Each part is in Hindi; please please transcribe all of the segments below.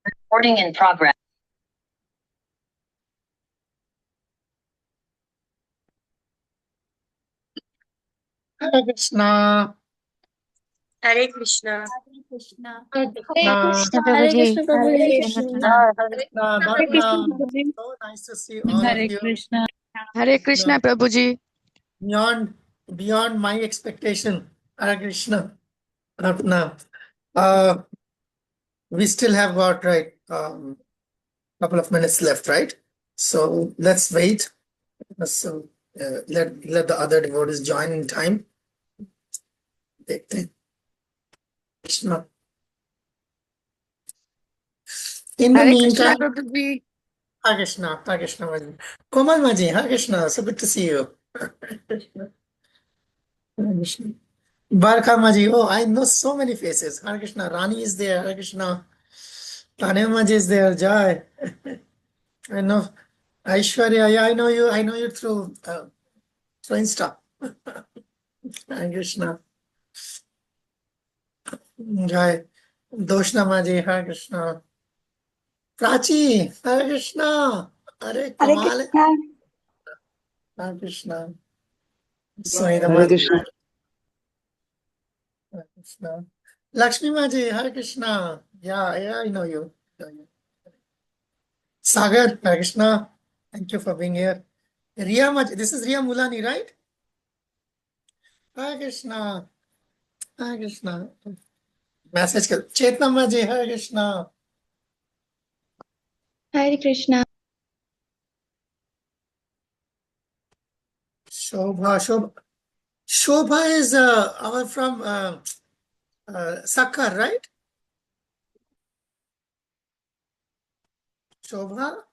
Recording in progress. Hare Krishna. Hare Krishna. Hare Hare Krishna, Prabhuji. So nice to see all of you. Hare Krishna, Prabhuji. Beyond my expectation. Hare Krishna. Ratna. We still have got couple of minutes left, right? So let's wait. So let the other devotees join in time. Krishna. In the Hare Krishna, meantime, Prabhuji. Hare Krishna, Hare Krishna Maji. Komal Maji, Hare Krishna, so good to see you. Hare Krishna. Barka Maji, oh, I know so many faces. Hare Krishna, Rani is there, Hare Krishna. Tanya Maji is there, Jai. I know Aishwarya, yeah, I know you through Insta. Hare Krishna. Jai. Doshna Maji, Hare Krishna. Prachi, Hare Krishna. Hare Kamal. Hare Krishna. Sohida Hare Maji. Krishna. Hare Krishna. Lakshmi Maji, Hare Krishna. Yeah, I know you. Sagar, Hare Krishna. Thank you for being here. Ria Maji, this is Ria Mulani, right? Hare Krishna. Hare Krishna. Message kar. Chetna Maji, Hare Krishna. Hare Krishna. Shobha is our from Sakkar, right? Shobha?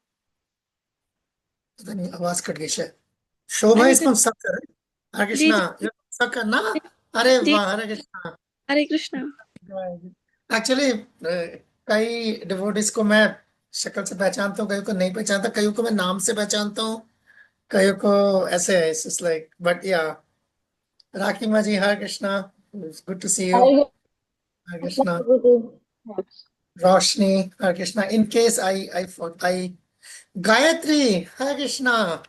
पता नहीं आवाज कट गई शायद. शोभा is from Sakkar. Hare Krishna. You're from Sakkar, na? अरे वाह, Hare Krishna. Hare Krishna. Actually, कई डिवोटिस को मैं शक्ल से पहचानता हूँ, कई को नहीं पहचानता, कई को मैं नाम से पहचानता हूँ, कई को ऐसे है. It's just like, but yeah. Rakhi Maji, Hare Krishna. It's good to see you. Hare Krishna. Roshni, Hare Krishna. In case I Gayatri, Hare Krishna.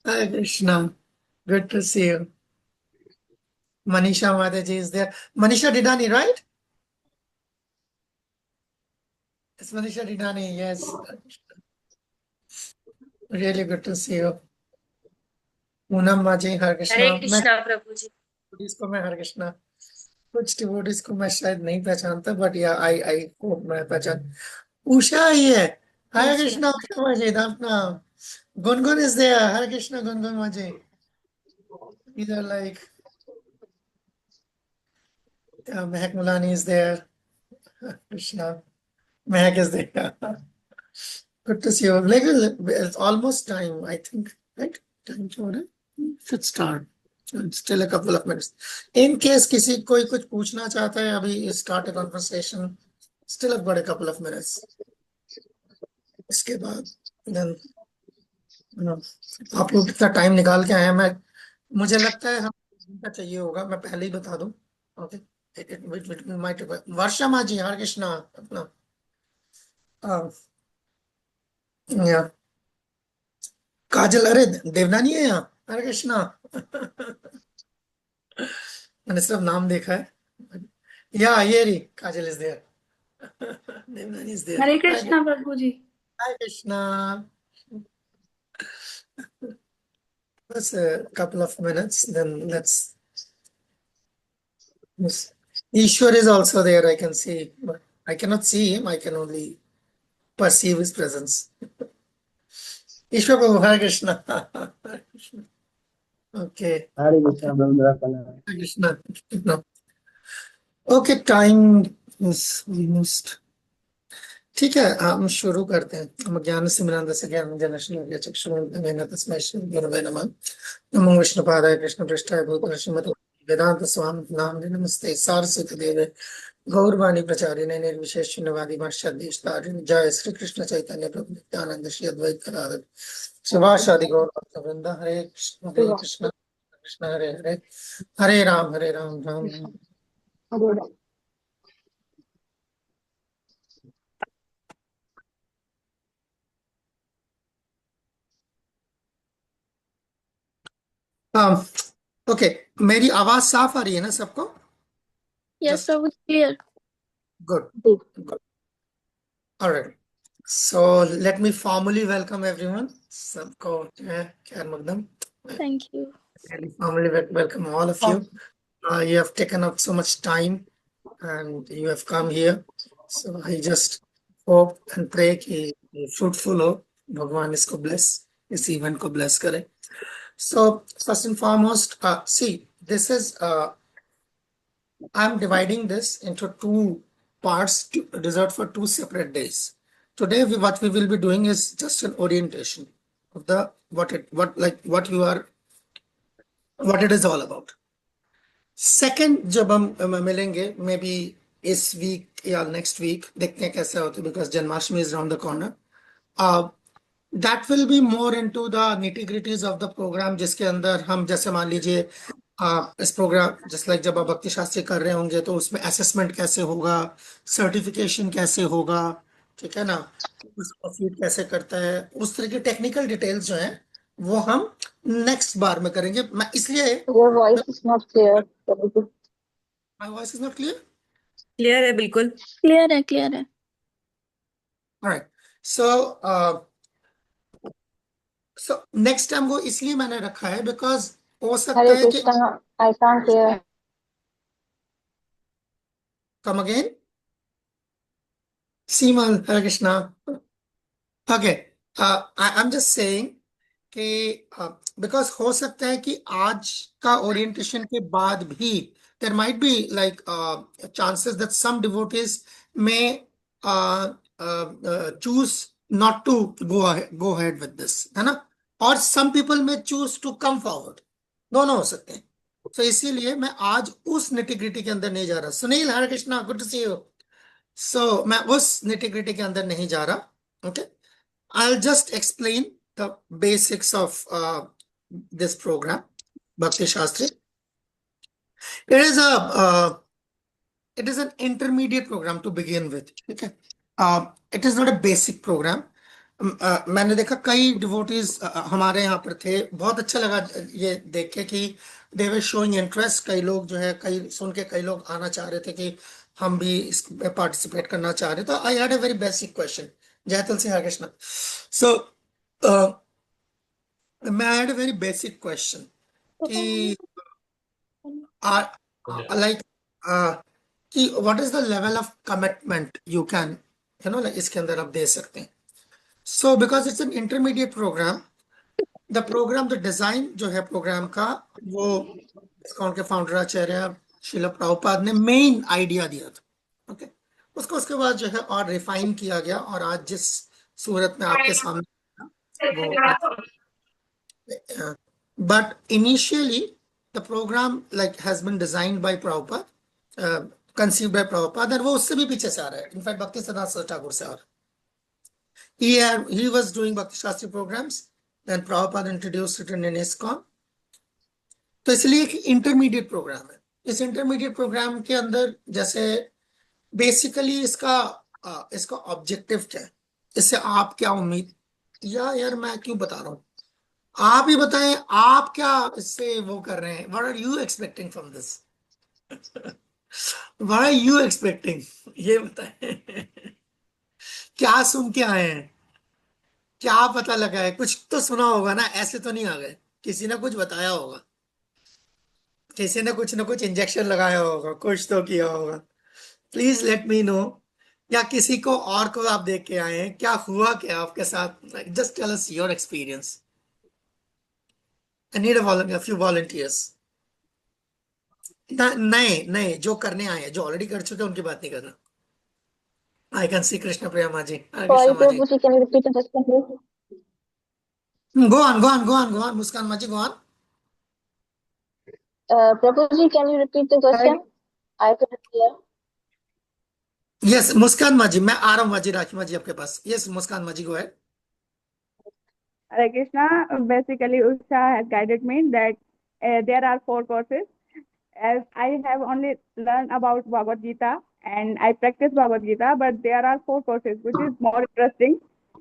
Hare Krishna. Good to see you. Manisha Mataji is there. Manisha Didani, right? It's Manisha Didani, yes. Really good to see you. Poonam Maji, Hare Krishna. Hare Krishna, Prabhuji. इसको मैं हरे कृष्णा कुछ डिवोटीज को मैं शायद नहीं पहचानता बट या आई होप मैं पहचान. उषा ही है. हरे कृष्णा उषा माजी. अपना गुनगुन इज देयर. हरे कृष्णा गुनगुन माजी. These are like Mehak Mulani is there. Krishna. Mehak is there. Good to see you. Like, it's almost time, I think, right? Time should start. Still a couple of minutes. In case किसी कोई कुछ पूछना चाहता है अभी start a conversation. Still I've got a couple of minutes. इसके बाद then आप लोग कितना टाइम निकाल के आए हैं. मैं मुझे लगता है हम का चाहिए होगा. मैं पहले ही बता दूं. ओके. वर्षा माँ जी. हरे कृष्णा. अपना काजल. अरे देवनानी है यहाँ. हरे कृष्णा. मैंने सिर्फ नाम देखा है. या ये रही Kajal is there. Devnani is there. Hare Krishna, Prabhuji. Hare Krishna. Just a couple of minutes, then let's. Yes. Ishwar is also there. I can see, but I cannot see him. I can only perceive his presence. Ishwar Prabhu, Hare Krishna. Hare Krishna. Okay. Hare Krishna, Brahma. Hare Krishna. No. Okay, time is almost. ठीक है, हम शुरू करते हैं. हम ज्ञान सिमरन ज्ञान जनश्री चक्षुर्मेन तस्मै श्री गुरवे नमः. नमो विष्णुपादाय कृष्णपृष्ठाय भूतले श्रीमते वेदांत स्वामी नाम नमस्ते सारस्वती देवे गौरवाणी प्रचारिणे निर्विशेष शून्यवादी पाश्चात्य जय श्री कृष्ण चैतन्य प्रभु नित्यानंद श्री अद्वैत गदाधर शिवासादि गौर भक्तवृंद हरे कृष्ण कृष्ण हरे हरे हरे राम राम राम। ओके, मेरी आवाज साफ आ रही है ना सबको? Yes just Prabhu ji, clear. Good good. Alright, so let me formally welcome everyone. सबको खैर मकदम। Thank you. Formally welcome all of you. You have taken up so much time and you have come here. So I just hope and pray कि fruitful हो, भगवान इसको bless, इस event को bless करे. So first and foremost, see, this is I'm dividing this into two parts reserved for two separate days. Today, what we will be doing is just an orientation of the what it is all about. Second, जब हम मिलेंगे, maybe इस week या next week, देखते हैं कैसे होते, because Janmashtami is around the corner. That will be more into the nitty-gritties of the program, जिसके अंदर हम जैसे मान लीजिए इस प्रोग्राम जस्ट लाइक जब आप भक्ति शास्त्री कर रहे होंगे तो उसमें असेसमेंट कैसे होगा, सर्टिफिकेशन कैसे होगा, ठीक है ना, उसको फीड कैसे करता है, उस तरह की टेक्निकल डिटेल्स जो हैं वो हम नेक्स्ट बार में करेंगे। मैं इसलिए Your voice is not clear. My voice is not clear? Clear है, बिल्कुल क्लियर है, क्लियर है। ऑलराइट, सो नेक्स्ट टाइम वो इसलिए मैंने रखा है बिकॉज हो सकता Hare है कि Krishna, I can't hear. Come again Seemal, Hare Krishna. Okay, I am just saying कि बिकॉज हो सकता है कि आज का ओरिएंटेशन के बाद भी there might be like chances that some devotees may choose not to go ahead with this, है ना, और some people may choose to come forward, दोनों हो सकते हैं। तो इसीलिए मैं आज उस निटिग्रिटी के अंदर नहीं जा रहा। Sunil, Hare Krishna, good to see you. So मैं उस निटिग्रिटी के अंदर नहीं जा रहा। Okay, I'll just explain the basics of this program, Bhakti Shastri. It is an intermediate program to begin with. Okay, it is not a basic program. मैंने देखा कई डिवोटीज हमारे यहाँ पर थे, बहुत अच्छा लगा ये देख के कि they were showing interest। कई लोग जो है, कई सुन के कई लोग आना चाह रहे थे कि हम भी इसमें पार्टिसिपेट करना चाह रहे। तो I had a very basic question. जय तुलसी, हरे कृष्णा। सो I had a very basic question कि like कि what is the level of commitment you can like इसके अंदर आप दे सकते हैं। So because it's an intermediate program, the design जो है प्रोग्राम का, वो ISKCON के फाउंडर आचार्य श्रील प्रभुपाद ने मेन आइडिया दिया था। ओके, उसके बाद जो है और रिफाइन किया गया, और आज जिस सूरत में आपके सामने वो but initially the program like has been designed by Prabhupada, conceived by Prabhupada, and वो उससे भी पीछे से आ रहा है। In fact, Bhakti Siddhanta Thakur से आ रहा है। He was doing Bhakti Shastri programs, then Prabhupada introduced it in ISKCON। तो इसलिए एक इंटरमीडिएट प्रोग्राम है। इस इंटरमीडिएट प्रोग्राम के अंदर जैसे बेसिकली इसका ऑब्जेक्टिव क्या है, इससे आप क्या उम्मीद, यार मैं क्यों बता रहा हूँ, आप ही बताएं, आप क्या इससे वो कर रहे हैं? What are you expecting from this? What are you expecting? ये बताएं। क्या सुन के आए हैं, क्या पता लगा है? कुछ तो सुना होगा ना, ऐसे तो नहीं आ गए, किसी ने कुछ बताया होगा, किसी ने कुछ ना कुछ इंजेक्शन लगाया होगा, कुछ तो किया होगा। प्लीज लेट मी नो, या किसी को और को आप देख के आए हैं, क्या हुआ क्या आपके साथ? Just tell us your experience. I need a few volunteers। नए नए जो करने आए हैं, जो ऑलरेडी कर चुके हैं उनकी बात नहीं कर रहा। आई कैन सी कृष्ण प्रिया माँ जी, हरे Sorry, कृष्ण माँ जी। Prabhuji, can you repeat the question, please? Go on Muskan माँ जी, go on. Prabhuji, can you repeat the question? I couldn't hear. Yes Muskan माँ जी, मैं आ रहा हूँ माँ जी, राखी माँ जी आपके पास। यस मुस्कान माँ जी को है। Hare Krishna. Basically, Usha has guided me that there are four courses. As I have only learned about Bhagavad Gita and I practice Bhagavad Gita, but there are four courses, which is more interesting,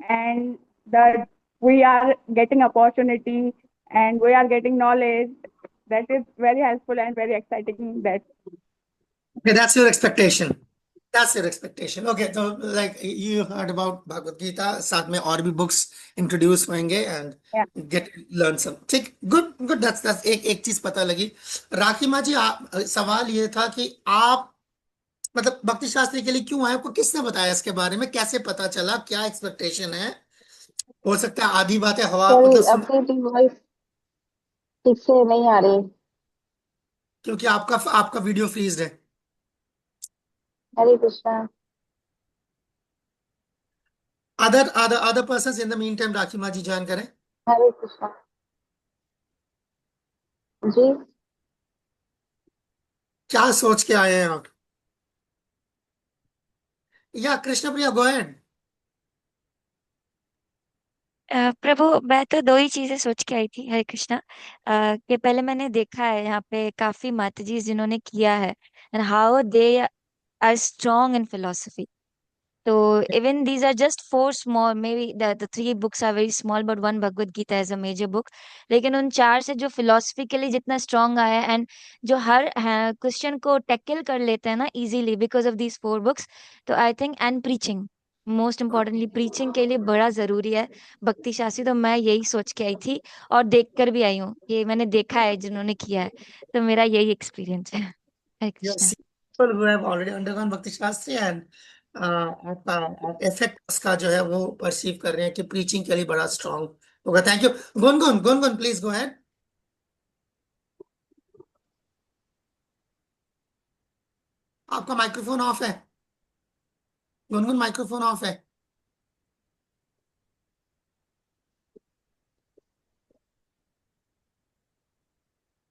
and that we are getting opportunity and we are getting knowledge. That is very helpful and very exciting. That Okay, that's your expectation. That's your expectation. Okay, so like you heard about Bhagavad Gita, साथ में और भी books introduce होंगे and yeah. get learn some. ठीक, good, good. That's एक चीज पता लगी। राखी माँ जी, सवाल ये था कि आप मतलब भक्ति शास्त्री के लिए क्यों आए, आपको किसने बताया इसके बारे में, कैसे पता चला, क्या एक्सपेक्टेशन है? हो सकता है आधी बातें हवा मतलब सॉरी, सुन, आपकी वॉइस ठीक से नहीं आ रही। क्योंकि आपका आपका वीडियो फ्रीज है। Hare Krishna. Other person in the meantime Rakhi माँ जी ज्वाइन करें। हरे कृष्णा जी। क्या सोच के आए हैं आप? या कृष्ण प्रिया गो अहेड। प्रभु, मैं तो दो ही चीजें सोच के आई थी। हरे कृष्णा। कि पहले मैंने देखा है यहाँ पे काफी माताजी जिन्होंने किया है, and how they are strong in philosophy. तो even these are just four small, maybe the three books are very small, but one Bhagavad Gita is a major book. लेकिन उन चार से जो philosophically जितना strong आया है, and जो हर क्वेश्चन को टैकल कर लेते हैं ना easily because of these four books, तो I think and preaching, most importantly preaching के लिए बड़ा जरूरी है भक्ति शास्त्री। तो मैं यही सोच के आई थी और देख कर भी आई हूँ, ये मैंने देखा है जिन्होंने किया है, तो मेरा यही एक्सपीरियंस है। हरे Yes, Krishna. people who have already undergone भक्ति शास्त्री and आपका इफेक्ट उसका जो है वो परसीव कर रहे हैं कि प्रीचिंग के लिए बड़ा स्ट्रांग होगा। Thank you. Gungun, Gungun please go ahead. आपका माइक्रोफोन ऑफ है। गुनगुन माइक्रोफोन ऑफ है।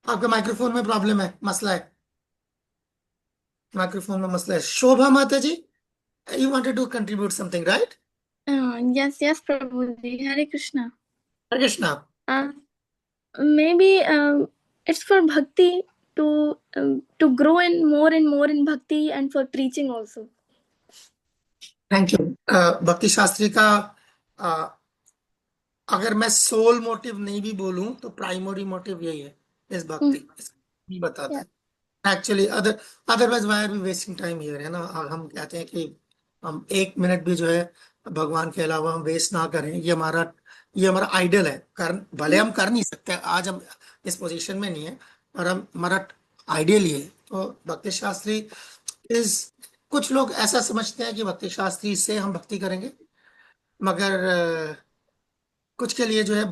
आपके माइक्रोफोन में प्रॉब्लम है, मसला है, माइक्रोफोन में मसला है। शोभा माता जी, you wanted to contribute something right? Yes, Prabhuji. Hare Krishna. Krishna. Uh, maybe it's for bhakti to grow in more and more in bhakti and for preaching also. Thank you. भक्ति शास्त्री का uh, अगर मैं सोल मोटिव नहीं भी बोलूं तो प्राइमरी मोटिव यही है, इस भक्ति ये बताता Yeah. है actually. Otherwise why are we wasting time here, है ना। हम कहते हैं कि हम एक मिनट भी जो है भगवान के अलावा हम वेस्ट ना करें, ये हमारा आइडल है। भले हम कर नहीं सकते, आज हम इस पोजीशन में नहीं है, और हम हमारा आइडियल ही है। तो भक्ति शास्त्री इज, कुछ लोग ऐसा समझते हैं कि भक्ति शास्त्री से हम भक्ति करेंगे, मगर कुछ के लिए जो है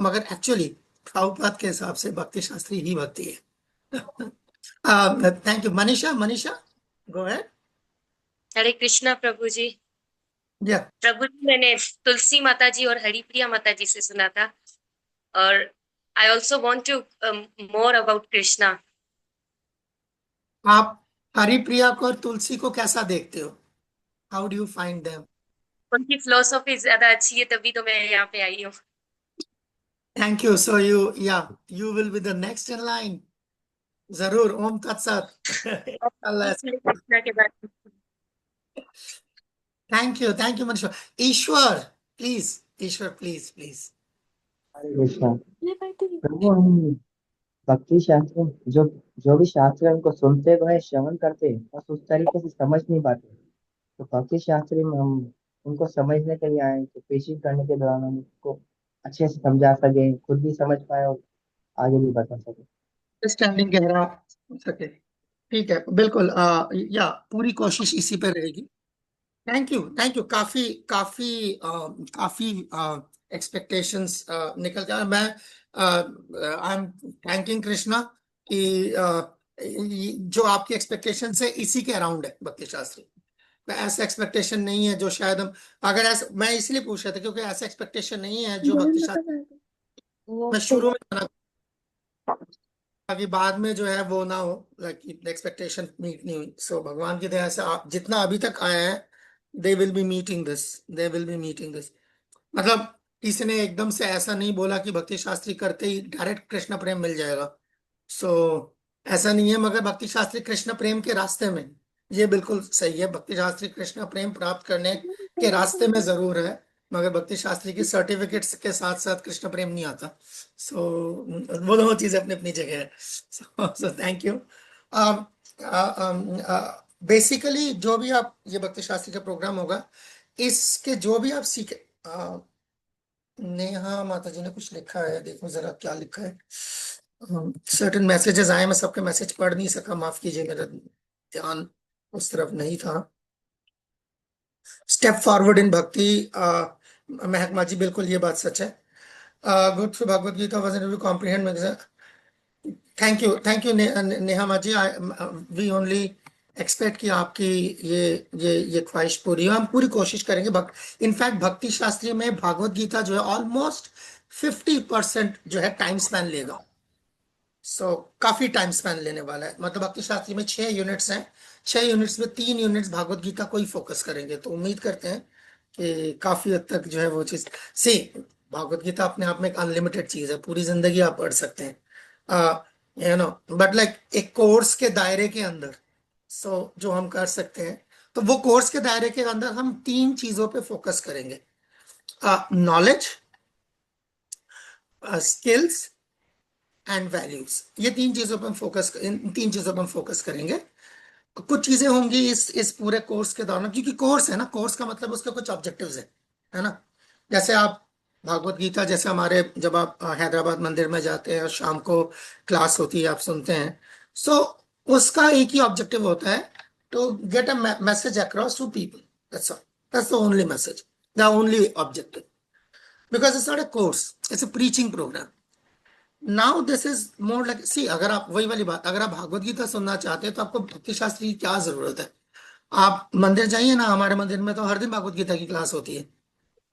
मगर एक्चुअली प्रभुपाद के हिसाब से भक्ति शास्त्री ही भक्ति है। Thank you. Manisha, Manisha go ahead. Hare Krishna Prabhu ji. या प्रभु जी, मैंने तुलसी माता जी और हरिप्रिया माता जी से सुना था, और I also want to more about Krishna. आप हरिप्रिया को और तुलसी को कैसा देखते हो? How do you find them? उनकी फिलोसॉफी ज्यादा अच्छी है, तभी तो मैं यहाँ पे आई हूँ। Thank you. So you will be the next in line. जरूर। ओम तत्सत। अल्लाह। हरे कृष्णा के बाद thank you Manisha. Ishwar please, Ishwar please please. Hare Krishna. Prabhu, हम भक्ति शास्त्र जो जो भी शास्त्र है उनको सुनते तो है, श्रवण करते, बस उस तरीके से समझ नहीं पाते। तो भक्ति शास्त्र में हम उनको समझने के लिए आए, तो प्रीचिंग करने के दौरान हम उनको अच्छे से समझा सके, खुद भी समझ पाए और आगे भी बता सके। अंडरस्टैंडिंग गहरा हो सके। ठीक है, बिल्कुल। या पूरी कोशिश इसी पे रहेगी। Thank you, thank you. काफी काफी काफी एक्सपेक्टेशंस निकल गया। मैं आई एम थैंकिंग कृष्णा कि जो आपकी एक्सपेक्टेशन है इसी के अराउंड है भक्ति शास्त्री। ऐसा एक्सपेक्टेशन नहीं है जो शायद हम, अगर ऐसा, मैं इसलिए पूछ रहा था क्योंकि ऐसा एक्सपेक्टेशन नहीं है जो भक्ति शास्त्री मैं शुरू में ताकि बाद में जो है वो ना हो, लाइक एक्सपेक्टेशन मीट नहीं हुई। सो भगवान की दया से आप जितना अभी तक आया है, they will be meeting this, they will be meeting this. मतलब किसी ने एकदम से ऐसा नहीं बोला कि भक्ति शास्त्री करते ही डायरेक्ट कृष्ण प्रेम मिल जाएगा। सो ऐसा नहीं है, मगर भक्ति शास्त्री कृष्ण प्रेम के रास्ते में, ये बिल्कुल सही है, भक्ति शास्त्री कृष्ण प्रेम प्राप्त करने के रास्ते में जरूर है, मगर भक्ति शास्त्री की सर्टिफिकेट्स के साथ साथ कृष्ण प्रेम नहीं आता। सो वो दोनों चीजें अपनी अपनी जगह है। So thank you. बेसिकली जो भी आप ये भक्ति शास्त्री का प्रोग्राम होगा, इसके जो भी आप सीखे, नेहा माता जी ने कुछ लिखा है, देखो जरा क्या लिखा है। सर्टेन मैसेजेस आए, मैं सबके मैसेज पढ़ नहीं सका, माफ कीजिए, मेरा ध्यान उस तरफ नहीं था। स्टेप फॉरवर्ड इन भक्ति, महक माँ जी बिल्कुल ये बात सच है। Good through Bhagavad Gita was able to comprehend. Thank you Neha माँ जी। वी ओनली एक्सपेक्ट कि आपकी ये ख्वाहिश पूरी हो, हम पूरी कोशिश करेंगे। इनफैक्ट भक्ति शास्त्री में भागवत गीता जो है ऑलमोस्ट 50% जो है टाइम स्पैन लेगा। सो काफी टाइम स्पैन लेने वाला है। मतलब भक्ति शास्त्री में 6 यूनिट्स हैं, 6 यूनिट्स में 3 यूनिट्स भागवत गीता को ही फोकस करेंगे। तो उम्मीद करते हैं कि काफी हद तक जो है वो चीज से, भागवत गीता अपने आप में एक अनलिमिटेड चीज है, पूरी जिंदगी आप पढ़ सकते हैं, यू नो, बट लाइक एक कोर्स के दायरे के अंदर सो जो हम कर सकते हैं, तो वो कोर्स के दायरे के अंदर हम 3 चीजों पे फोकस करेंगे, नॉलेज, स्किल्स एंड वैल्यूज। ये 3 चीजों पर हम इन 3 चीजों पर हम फोकस करेंगे। कुछ चीजें होंगी इस पूरे कोर्स के दौरान, क्योंकि कोर्स है ना, कोर्स का मतलब उसके कुछ ऑब्जेक्टिव्स है ना। जैसे आप भागवत गीता, जैसे हमारे जब आप हैदराबाद मंदिर में जाते हैं और शाम को क्लास होती है, आप सुनते हैं, सो उसका एक ही ऑब्जेक्टिव होता है, to get a message across to people. That's the only message, the only objective, because it's not a course, it's a preaching program. Now this is more like, see, अगर आप वही वाली बात, अगर आप भागवत गीता सुनना चाहते हैं तो आपको भक्ति शास्त्री की क्या जरूरत है। आप मंदिर जाइए ना, हमारे मंदिर में तो हर दिन भागवत गीता की क्लास होती है,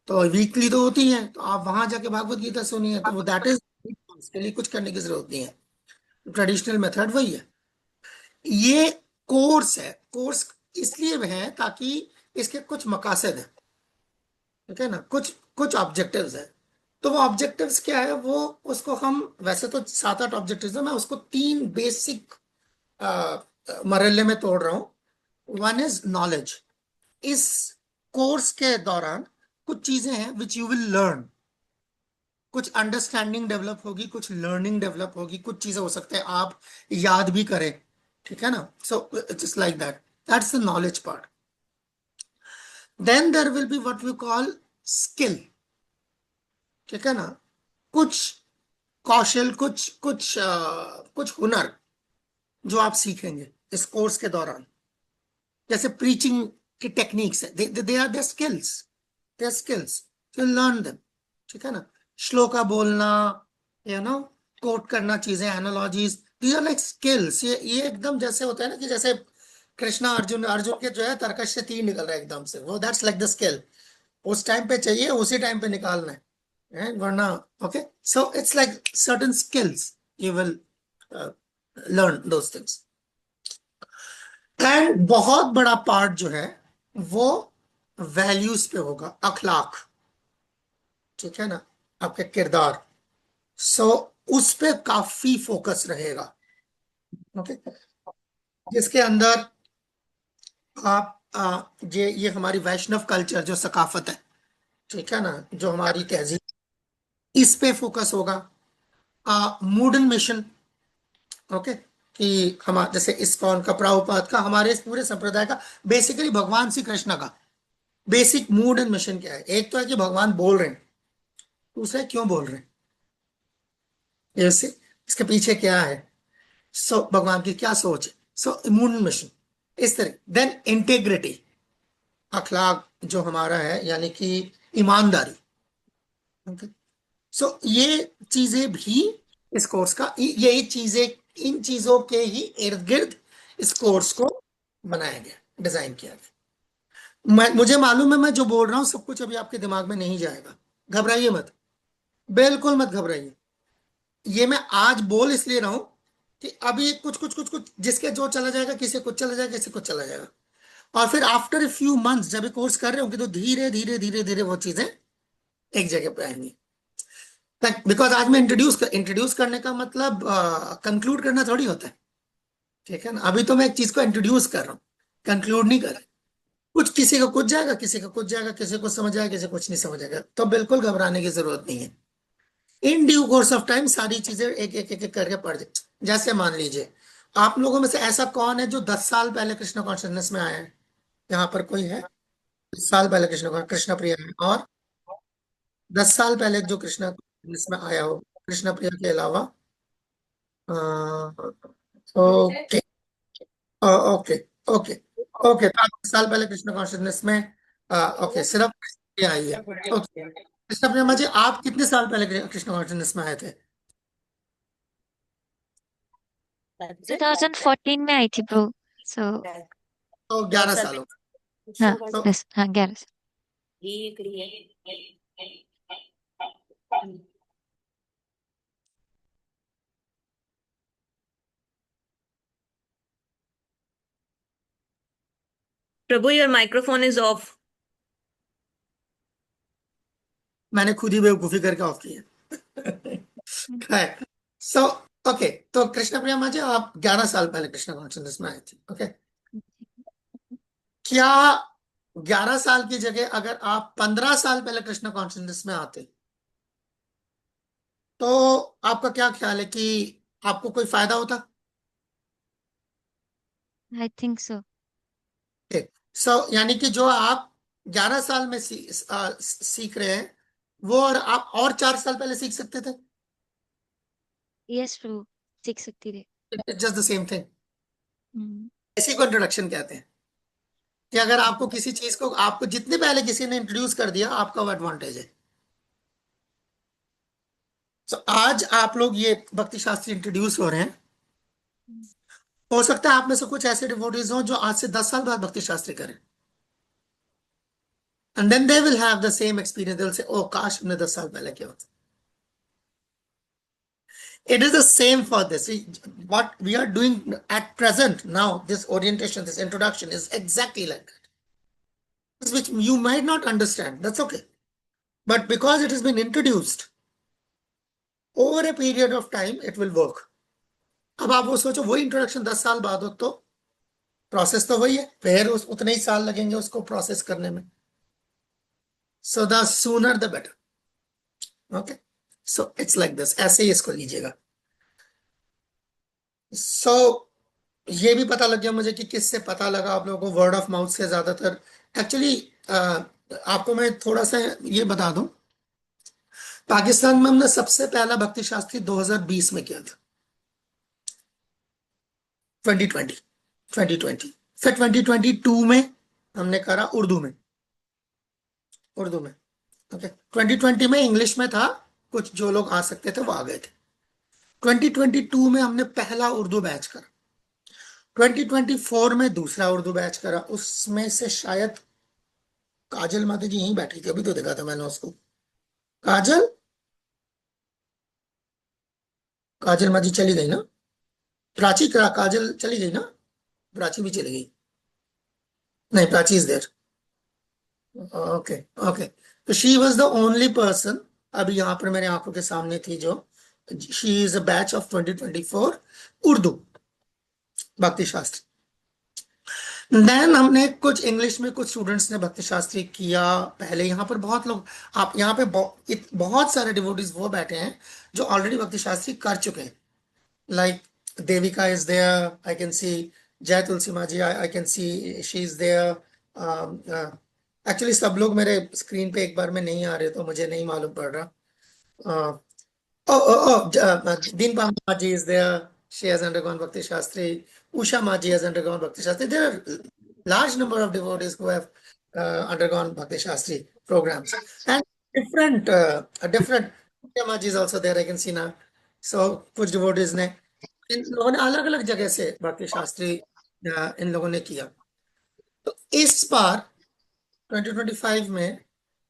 तो वीकली तो होती है, तो आप वहां जाके भागवत गीता सुनिए। तो वो दैट इज, इसके लिए कुछ करने की जरूरत नहीं है, ट्रेडिशनल मेथड वही है। ये कोर्स है, कोर्स इसलिए है ताकि इसके कुछ मकासद है, ठीक है ना, कुछ कुछ ऑब्जेक्टिव्स है। तो वो ऑब्जेक्टिव्स क्या है, वो उसको हम, वैसे तो 7-8 ऑब्जेक्टिव्स है, मैं उसको 3 बेसिक मरहले में तोड़ रहा हूं। One is knowledge. इस कोर्स के दौरान कुछ चीजें हैं विच यू विल लर्न, कुछ अंडरस्टैंडिंग डेवलप होगी, कुछ लर्निंग डेवलप होगी, कुछ चीजें हो सकते हैं आप याद भी करें, ठीक है ना। So just like that, that's the knowledge part. Then there will be what we call skill, ठीक है ना, कुछ कौशल, कुछ हुनर जो आप सीखेंगे इस कोर्स के दौरान। जैसे प्रीचिंग की टेक्निक्स है, they are their skills, you learn them, ठीक है ना। श्लोका बोलना, यू नो, कोट करना चीजें, analogies, these are like skills. ये एकदम जैसे होता है ना कि जैसे कृष्णा अर्जुन के जो है तरकश से तीर निकल रहा है एकदम से, वो दैट्स लाइक द स्किल। उस टाइम पे चाहिए, उसी टाइम पे निकालना है, वरना okay. So it's like certain skills, you will learn those things. And बहुत बड़ा पार्ट जो है वो वैल्यूज पे होगा, अखलाक, ठीक है ना, आपके किरदार। सो उस पे काफी फोकस रहेगा, ओके, जिसके अंदर आप ये हमारी वैष्णव कल्चर जो सकाफत है, ठीक है ना, जो हमारी तहजीब, इस पे फोकस होगा। मॉडर्न मिशन, ओके, कि हम जैसे इस्कॉन का, प्रभुपाद का, हमारे इस पूरे संप्रदाय का, बेसिकली भगवान श्री कृष्ण का बेसिक मूड एंड मिशन क्या है। एक तो है कि भगवान बोल रहे हैं, दूसरा है क्यों बोल रहे हैं, जैसे इसके पीछे क्या है, सो भगवान की क्या सोच है, सो मूड एंड मिशन इस तरह। देन इंटेग्रिटी, अखलाक जो हमारा है, यानी कि ईमानदारी, ओके। सो ये चीजें भी इस कोर्स का, ये चीजें, इन चीजों के ही इर्द गिर्द इस कोर्स को बनाया गया, डिजाइन किया गया। मुझे मालूम है मैं जो बोल रहा हूं सब कुछ अभी आपके दिमाग में नहीं जाएगा, घबराइए मत, बिल्कुल मत घबराइए। ये मैं आज बोल इसलिए रहा हूं कि अभी कुछ जिसके जो चला जाएगा, किसी कुछ चला जाएगा, किसी कुछ चला जाएगा, और फिर आफ्टर ए फ्यू मंथ्स जब ये कोर्स कर रहे होंगे तो धीरे धीरे धीरे धीरे वो चीजें एक जगह पे आएंगी। बिकॉज आज मैं इंट्रोड्यूस करने का मतलब कंक्लूड करना थोड़ी होता है, ठीक है ना। अभी तो मैं एक चीज को इंट्रोड्यूस कर रहा हूँ, कंक्लूड नहीं कर रहा। कुछ किसी का कुछ जाएगा, किसी का कुछ जाएगा, किसी को समझ आएगा, किसी को कुछ नहीं समझ आएगा, तो बिल्कुल घबराने की जरूरत नहीं है। In due course of time सारी चीजें एक एक एक एक करके पढ़ जाए। जैसे मान लीजिए आप लोगों में से ऐसा कौन है जो 10 साल पहले कृष्ण कॉन्शियसनेस में आया है? यहाँ पर कोई है 10 साल पहले कृष्ण प्रिया है? और 10 साल पहले जो कृष्ण कॉन्शियसनेस में आया हो कृष्ण प्रिया के अलावा? ओके ओके ओके ओके, तो 10 साल पहले कृष्ण कॉन्शियसनेस में ओके सिर्फ प्रिया आई है। ओके कृष्ण प्रिया जी, आप कितने साल पहले कृष्ण कॉन्शियसनेस में आए थे? 2014 में आई थी ब्रो। सो तो 11 साल हो गए। हाँ, तो बस हाँ 11 Prabhu, your microphone is off. मैंने खुद ही बेवकूफी करके ऑफ किया है। सो ओके, तो कृष्ण प्रिया जी आप 11 साल पहले कृष्ण कॉन्शियसनेस में आए थे। ओके, क्या 11 साल की जगह अगर आप 15 साल पहले कृष्ण कॉन्शियसनेस में आते तो आपका क्या ख्याल है कि आपको कोई फायदा होता? I think so. सो यानी कि जो आप 11 साल में सीख रहे हैं वो और आप और 4 साल पहले सीख सकते थे। यस प्रभु, सीख सकती थी। Just the same thing. Hmm, इसी को इंट्रोडक्शन कहते हैं कि अगर आपको किसी चीज को आपको जितने पहले किसी ने इंट्रोड्यूस कर दिया आपका वो एडवांटेज है। तो आज आप लोग ये भक्ति शास्त्री इंट्रोड्यूस हो रहे हैं, हो सकता है आप में से कुछ ऐसे डिवोटीज हो जो आज से 10 साल बाद भक्ति शास्त्री करें, and then they will have the same experience, they will say ओ काश हमने 10 साल पहले किया होता। It is the same for this. What we are doing at present now, this orientation, this introduction is exactly like that. Which you might not understand, that's okay. But because it has been introduced, over a period of time, it will work. अब आप वो सोचो वही इंट्रोडक्शन 10 साल बाद हो तो प्रोसेस तो वही है, फिर उतने ही साल लगेंगे उसको प्रोसेस करने में। So the sooner the better. Okay, so it's like this, ऐसे ही इसको लीजिएगा। सो ये भी पता लग गया मुझे कि किससे पता लगा आप लोगों को, वर्ड ऑफ माउथ से ज्यादातर। एक्चुअली आपको मैं थोड़ा सा ये बता दूं, पाकिस्तान में हमने सबसे पहला भक्ति शास्त्री 2020 में किया था, 2020 फिर 2022 में हमने करा उर्दू में। ओके, 2020 में इंग्लिश में था, कुछ जो लोग आ सकते थे वो आ गए थे। 2022 में हमने पहला उर्दू बैच करा, 2024 में दूसरा उर्दू बैच करा। उसमें से शायद काजल माता जी यहीं बैठी थी, अभी तो देखा था मैंने उसको। काजल माँ जी चली गई ना? प्राची काजल चली गई ना? प्राची भी चली गई? नहीं, Prachi is there. Okay okay, तो she was the only person अभी यहाँ पर मेरे आंखों के सामने थी जो, she is a batch of 2024 Urdu Bhakti Shastri. Then हमने कुछ इंग्लिश में कुछ स्टूडेंट्स ने भक्ति शास्त्री किया पहले। यहाँ पर बहुत लोग, आप यहाँ पे बहुत सारे डिवोटीज वो बैठे हैं जो ऑलरेडी भक्ति शास्त्री कर चुके हैं। Like Devika is there, I can see Jai Tulsi माँ जी, I can see she is there. Actually सब लोग मेरे स्क्रीन पे एक बार में नहीं आ रहे तो मुझे नहीं मालूम पड़ रहा। Din Pama ji is there. She has undergone Bhakti Shastri. Usha Maji has undergone Bhakti Shastri. There are large number of devotees who have undergone Bhakti Shastri programs. And different Usha Maji is also there, I can see now. So, कुछ devotees ने इन लोगों ने अलग अलग जगह से भक्ति शास्त्री इन लोगों ने किया। तो इस बार 2025 में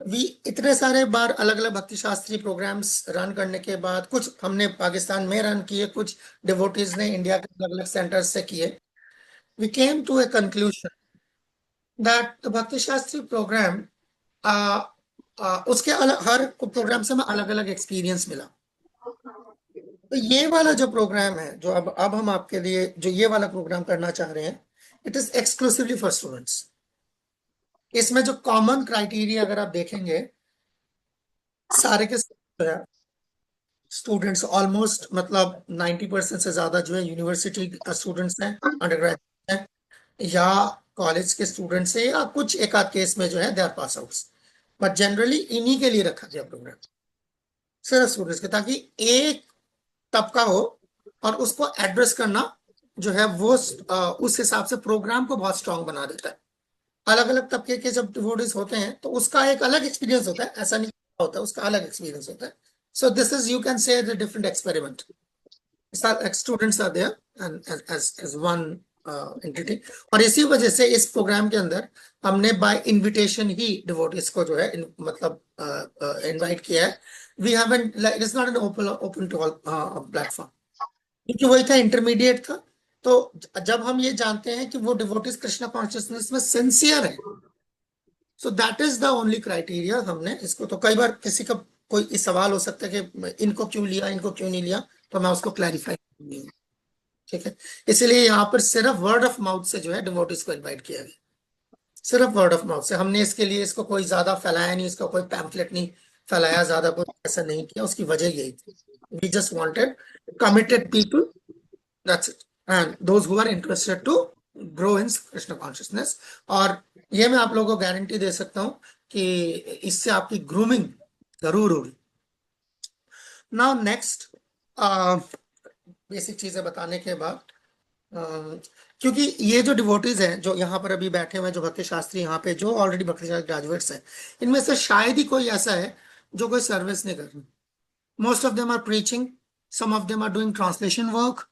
वी इतने सारे बार अलग अलग भक्ति शास्त्री प्रोग्राम्स रन करने के बाद, कुछ हमने पाकिस्तान में रन किए, कुछ डिवोटीज ने इंडिया के अलग अलग सेंटर्स से किए, we came to a conclusion that the Bhakti Shastri programme, उसके अलग हर प्रोग्राम से हमें अलग अलग एक्सपीरियंस मिला। तो ये वाला जो प्रोग्राम है, जो अब हम आपके लिए जो ये वाला प्रोग्राम करना चाह रहे हैं, it is exclusively for students. इसमें जो कॉमन क्राइटेरिया अगर आप देखेंगे, सारे के स्टूडेंट्स ऑलमोस्ट मतलब 90% से ज्यादा जो है यूनिवर्सिटी स्टूडेंट्स हैं, अंडर ग्रेजुएट हैं, या कॉलेज के स्टूडेंट्स हैं, या कुछ एक आध केस में जो है they are pass outs, but generally इन्हीं के लिए रखा गया प्रोग्राम, सिर्फ स्टूडेंट्स के, ताकि एक तबका हो और उसको एड्रेस करना जो है वो उस हिसाब से प्रोग्राम को बहुत स्ट्रांग बना देता है। अलग अलग तबके के जब डिवोटीज होते हैं तो उसका एक अलग एक्सपीरियंस होता है, ऐसा नहीं होता, उसका अलग एक्सपीरियंस होता है। So this is, you can say, the different experiment. Students are there and as one entity, और इसी वजह से इस प्रोग्राम के अंदर हमने बाय इनविटेशन ही डिवोटीज को जो है मतलब इनवाइट किया है। We haven't, it is not an open to all platform, क्योंकि वही था, इंटरमीडिएट था। तो जब हम ये जानते हैं कि वो डिवोटीज कृष्णा कॉन्शियसनेस में सिंसियर है, so that is the only criteria हमने इसको। तो कई बार किसी का कोई सवाल हो सकता है कि इनको क्यों लिया, इनको क्यों नहीं लिया, तो मैं उसको क्लैरिफाई करूंगी, ठीक है। इसलिए यहाँ पर सिर्फ वर्ड ऑफ माउथ से जो है डिवोटीज को इनवाइट किया गया, सिर्फ वर्ड ऑफ माउथ से। हमने इसके लिए इसको कोई ज्यादा फैलाया नहीं, इसका कोई पैम्फलेट नहीं फैलाया, ज्यादा कोई ऐसा नहीं किया। उसकी वजह यही थी, we just wanted committed people, that's it, and those who are interested to grow in Krishna consciousness. और ये मैं आप लोगों को गारंटी दे सकता हूं कि इससे आपकी ग्रूमिंग जरूर होगी। नाउ नेक्स्ट, बेसिक चीजें बताने के बाद, क्योंकि ये जो डिवोटीज हैं जो यहाँ पर अभी बैठे हुए हैं, जो भक्ति शास्त्री यहाँ पे जो ऑलरेडी भक्ति शास्त्री ग्रेजुएट्स हैं, इनमें से शायद ही कोई ऐसा है जो कोई सर्विस नहीं कर रहा। Most of them are preaching, some of them are doing translation work,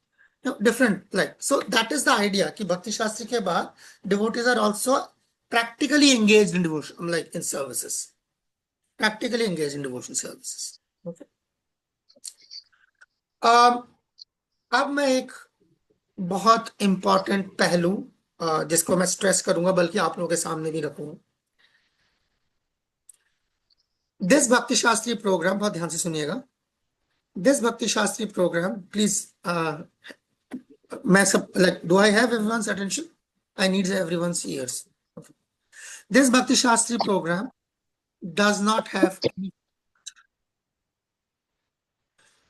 different, like, so that is the idea कि भक्ति शास्त्री के बाद devotees are also practically engaged in devotion, like in services, practically engaged in devotion services, okay। अब मैं एक बहुत इंपॉर्टेंट पहलू जिसको मैं स्ट्रेस करूंगा, बल्कि आप लोगों के सामने भी रखूंगा। दिस भक्ति शास्त्री प्रोग्राम, बहुत ध्यान से सुनिएगा, दिस भक्ति शास्त्री प्रोग्राम, प्लीज, मैं सब, like, do I have everyone's attention? I need everyone's ears. Okay. This Bhakti Shastri program does not have any,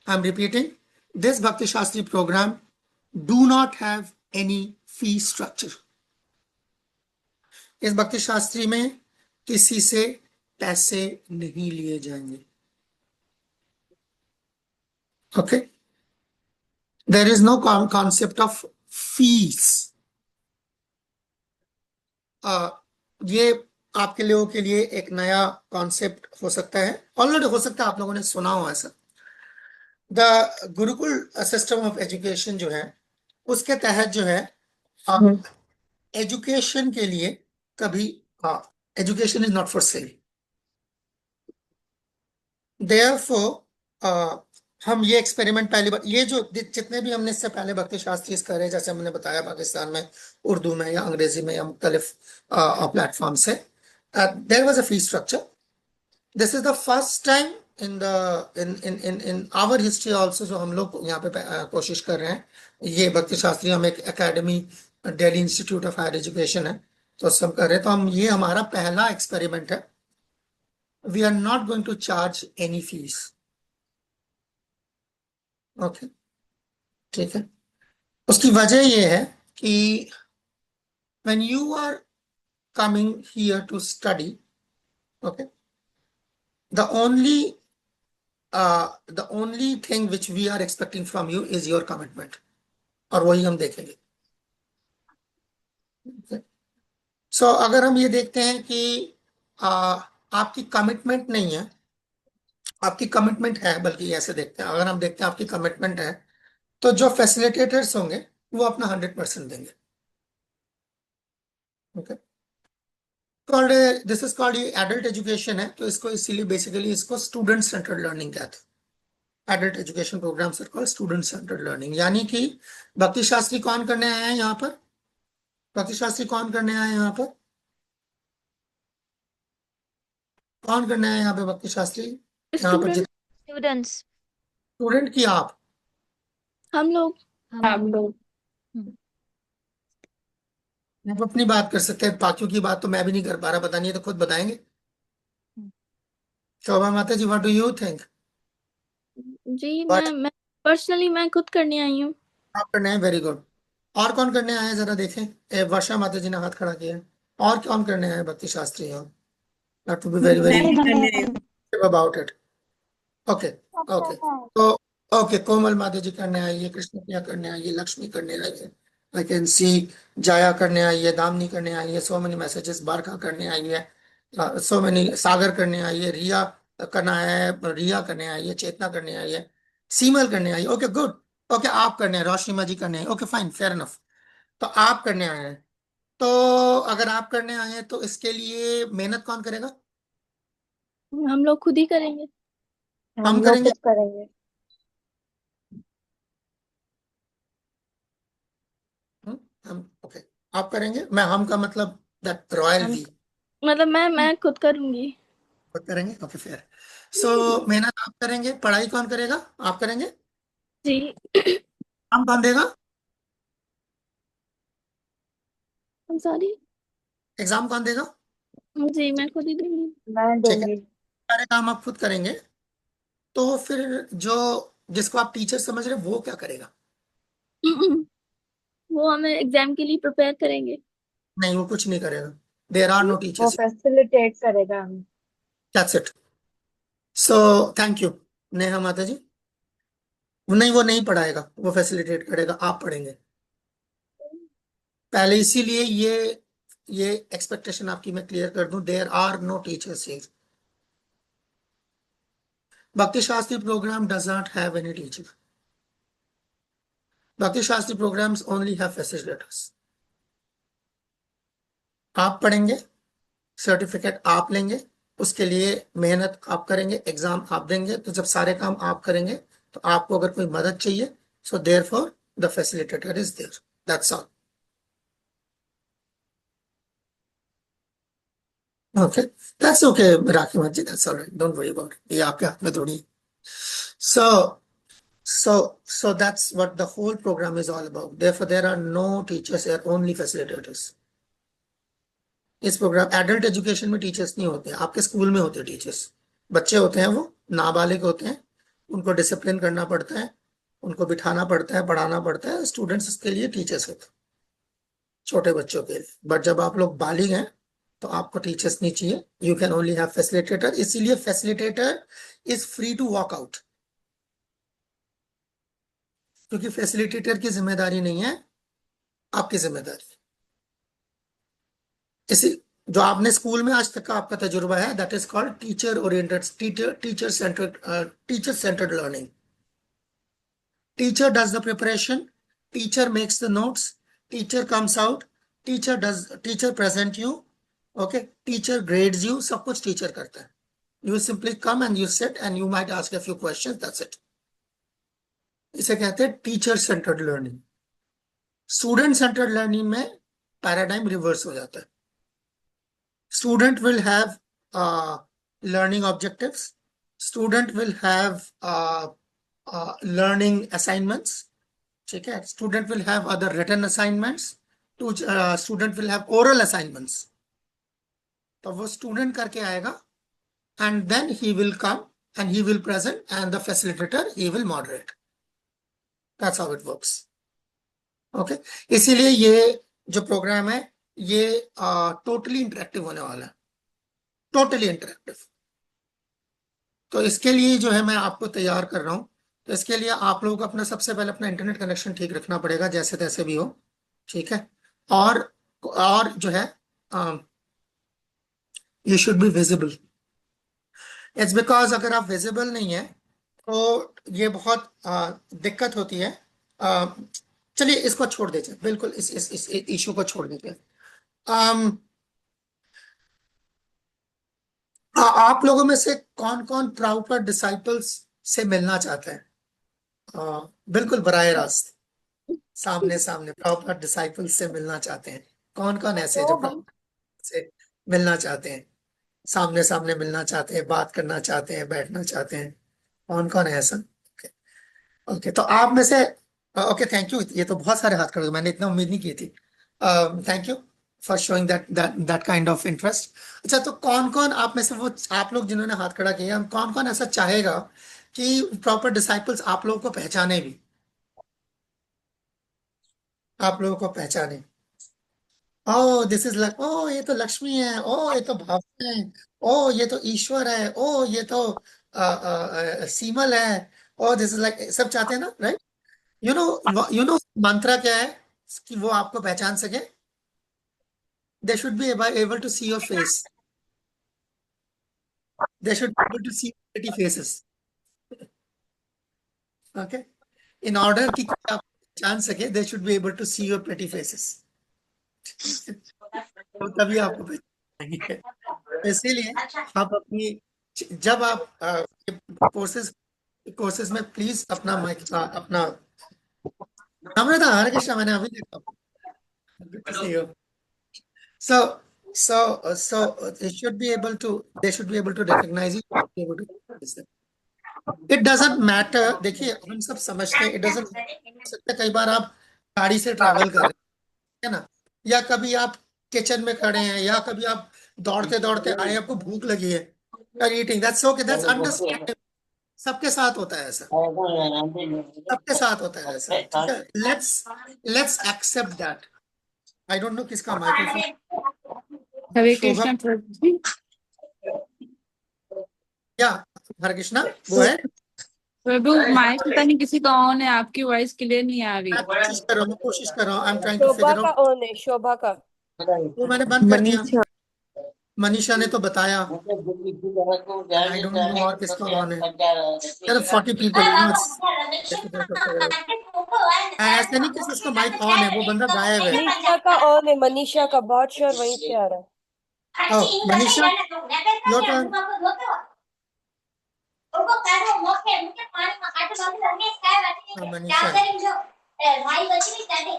I'm repeating, this Bhakti Shastri program do not have any fee structure. इस भक्ति शास्त्री में किसी से पैसे नहीं लिए जाएंगे, okay? There is no concept of fees. ये आपके लोगों के लिए एक नया कॉन्सेप्ट हो सकता है, ऑलरेडी हो सकता है आप लोगों ने सुना हो ऐसा। The Gurukul system of education जो है, उसके तहत जो है एजुकेशन के लिए कभी, education is not for sale, therefore हम ये एक्सपेरिमेंट पहली बार, ये जो जितने भी हमने इससे पहले भक्ति शास्त्री करे, जैसे हमने बताया पाकिस्तान में उर्दू में या अंग्रेजी में या मुख्तलिफ प्लेटफॉर्म से, there was a fee structure. This is the first time in the in our history also, जो हम लोग यहाँ पे कोशिश कर रहे हैं। ये भक्ति शास्त्री, हम एक academy, Delhi institute of higher education है, तो सब कर रहे हैं। तो हम, ये हमारा पहला एक्सपेरिमेंट है। We are not going to charge any fees, okay, ठीक है। उसकी वजह ये है कि when you are coming here to study, okay, the only thing which we are expecting from you is your commitment, और वही हम देखेंगे, okay? So अगर हम ये देखते हैं कि आपकी कमिटमेंट नहीं है, आपकी कमिटमेंट है, बल्कि ऐसे देखते हैं, अगर हम देखते हैं आपकी कमिटमेंट है, तो जो फैसिलिटेटर्स होंगे वो अपना 100% देंगे, okay. Called this is called, ये एडल्ट एजुकेशन है, तो इसको इसीलिए बेसिकली इसको स्टूडेंट सेंटर्ड लर्निंग कहते हैं। Adult education programmes are called student centred learning. यानी कि भक्ति शास्त्री कौन करने आए हैं यहाँ पर? भक्ति शास्त्री कौन करने आए हैं यहाँ पर? कौन करने आए हैं यहाँ पे भक्ति शास्त्री? यहाँ पर स्टूडेंट, स्टूडेंट्स, स्टूडेंट की आप, हम लोग। हम लोग। आप अपनी बात कर सकते हैं, बाकियों की बात तो मैं भी नहीं कर पा रहा, बतानी है तो खुद बताएंगे। शोभा माता जी, व्हाट डू यू थिंक? जी, What? मैं पर्सनली मैं खुद करने आई हूँ। आप करने हैं, वेरी गुड। और कौन करने आए हैं जरा देखें? वर्षा माता जी ने हाथ खड़ा किया है। और कौन करने आए हैं भक्ति शास्त्री यहाँ? दैट वुड बी वेरी मैं वेरी भी करने आई हूँ। About it. ओके ओके, तो ओके, कोमल माता जी करने आई है, कृष्ण प्रिया करने आई है, लक्ष्मी करने आई है, आई कैन सी, जाया करने आई है, दामनी करने आई है, सो मेनी मैसेजेस, बारका करने आई है, सो मेनी, सागर करने आई है, रिया करना है, रिया करने आई है, चेतना करने आई है, सीमल करने आई है। Okay good. ओके, आप करने हैं, रोशनी माँ जी करने हैं। Okay fine, fair enough. तो आप करने आए हैं, तो अगर आप करने आए हैं तो इसके लिए मेहनत कौन करेगा? हम लोग खुद ही करेंगे। हम लोग करेंगे। खुद करेंगे। हम, ओके, आप करेंगे। मैं, हम का मतलब दैट रॉयल हम वी, मतलब मैं खुद करूंगी। खुद करेंगे। Okay fair. सो मेहनत आप करेंगे, पढ़ाई कौन करेगा? आप करेंगे। जी। हम कौन देगा? I'm sorry. एग्जाम कौन देगा? जी, मैं खुद ही दूंगी। मैं ठीक है, दूंगी। सारे काम आप खुद करेंगे, तो फिर जो, जिसको आप टीचर समझ रहे हैं, वो क्या करेगा? वो हमें एग्जाम के लिए प्रिपेयर करेंगे। नहीं, वो कुछ नहीं करेगा। देयर आर नो वो टीचर्स, फैसिलिटेट करेगा हमें। That's it. So thank you Neha माता जी। नहीं, वो नहीं पढ़ाएगा, वो फैसिलिटेट करेगा, आप पढ़ेंगे पहले, इसीलिए ये एक्सपेक्टेशन आपकी मैं क्लियर कर दूं, there are no teachers here. Bhakti Shastri program does not have any teacher. Bhakti Shastri programs only have facilitators. आप पढ़ेंगे, सर्टिफिकेट आप लेंगे, उसके लिए मेहनत आप करेंगे, एग्जाम आप देंगे, तो जब सारे काम आप करेंगे तो आपको अगर कोई मदद चाहिए, so therefore the facilitator is there, that's all. Okay, that's okay Rakhi माता जी, that's alright, don't worry about it, ये आपके हाथ में थोड़ी। So So that's what the whole program is all about. Therefore, there are no teachers, there are only facilitators. इस प्रोग्राम एडल्ट एजुकेशन में टीचर्स नहीं होते हैं, आपके स्कूल में होते हैं टीचर्स। बच्चे होते हैं, वो नाबालिग होते हैं, उनको डिसिप्लिन करना पड़ता है, उनको बिठाना पड़ता है, पढ़ाना पड़ता है। स्टूडेंट्स के लिए टीचर्स होते हैं, छोटे बच्चों के लिए। बट जब आप लोग बालिग हैं तो आपको टीचर्स नहीं चाहिए, you can only have facilitator. इसीलिए facilitator is free to walk out, क्योंकि फैसिलिटेटर की जिम्मेदारी नहीं है, आपकी जिम्मेदारी है। इसी, जो आपने स्कूल में आज तक का आपका तजुर्बा है, that is called teacher oriented, teacher centred learning. Teacher does the preparation, teacher makes the notes, teacher comes out, teacher present you, okay, teacher grades you, सब कुछ टीचर करता है। You simply come and you sit and you might ask a few questions, that's it. इसे कहते हैं teacher centred learning. Student centred learning में पैराडाइम रिवर्स हो जाता है। Student will have learning objectives. Student will have learning assignments. ठीक है, student will have other written assignments. Student will have oral assignments. तो वो student करके आएगा, and then he will come and he will present, and the facilitator he will moderate. That's how it works. Okay, इसीलिए ये जो प्रोग्राम है ये टोटली इंटरेक्टिव होने वाला है, टोटली इंटरेक्टिव। तो इसके लिए जो है मैं आपको तैयार कर रहा हूँ, तो इसके लिए आप लोगों को अपना सबसे पहले अपना इंटरनेट कनेक्शन ठीक रखना पड़ेगा, जैसे तैसे भी हो, ठीक है। और जो है you should be visible. It's because अगर आप विजिबल नहीं है तो ये बहुत दिक्कत होती है। चलिए इसको छोड़ दीजिए, बिल्कुल इस इशू को छोड़ दीजिए। आप लोगों में से कौन कौन प्रॉपर डिसाइपल्स से मिलना चाहते हैं? बिल्कुल बराह रास्त सामने सामने प्रॉपर डिसाइपल्स से मिलना चाहते हैं? कौन कौन ऐसे हैं जो प्रॉपर से मिलना चाहते हैं, सामने सामने मिलना चाहते हैं, बात करना चाहते हैं, बैठना चाहते हैं? कौन कौन है ऐसा? ओके, तो आप में से ओके, थैंक यू। ये तो बहुत सारे हाथ खड़े हुए, मैंने इतना उम्मीद नहीं की थी। Thank you for showing that kind of interest. अच्छा, तो कौन कौन आप में से, वो आप लोग जिन्होंने हाथ खड़ा किया, कौन कौन ऐसा चाहेगा कि प्रॉपर डिसाइपल्स आप लोगों को पहचाने भी, आप लोगों को पहचाने? ओ दिस इज लाइक, ओ ये तो लक्ष्मी है, ओ ये तो भावना है, ओ ये तो ईश्वर है, ओ ये तो सीमल है, ओ दिस इज लाइक, सब चाहते हैं ना, राइट? यू नो मंत्रा क्या है कि वो आपको पहचान सके? They should be able to see your face. They should be able to see pretty faces. Okay, in order कि कोई आपको पहचान सके, they should be able to see your pretty faces. तो तभी आपको पहचानेंगे। इसीलिए आप अपनी, जब आप कोर्सेज कोर्सेज में प्लीज अपना माइक, अपना नम्रता, हरे कृष्णा, मैंने अभी देखा। Good to see you. So they should be able to recognize you, be able to recognize them. It doesn't matter, देखिए हम सब समझते हैं, it doesn't सकते, कई बार आप गाड़ी से ट्रैवल कर रहे हैं ना, या कभी आप किचन में खड़े हैं, या कभी आप दौड़ते दौड़ते आए, आपको भूख लगी है, eating, that's okay, that's understandable. सबके साथ होता है ऐसा, सबके साथ होता है ऐसा, ठीक है? Let's accept that. I don't know किसका माइक्रोफोन। हरे शोभा, कृष्ण प्रभु जी। क्या? हरे कृष्णा, वो है। प्रभु माइक पता नहीं किसी का ऑन है, आपकी वॉइस क्लियर नहीं आ रही। मैं कोशिश कर रहा हूँ, I am trying to figure out. On है, शोभा का। वो मैंने बंद कर दिया, मनीषा ने तो बताया, आई डोंट नो और किसका ऑन है। यार 40 पीपल, ऐसे नहीं कि उसका माइक ऑन है, वो बंदा गायब है। मनीषा का ऑन है, मनीषा का, बहुत श्योर वहीं से आ रहा है। Manisha, your turn. मनीषा,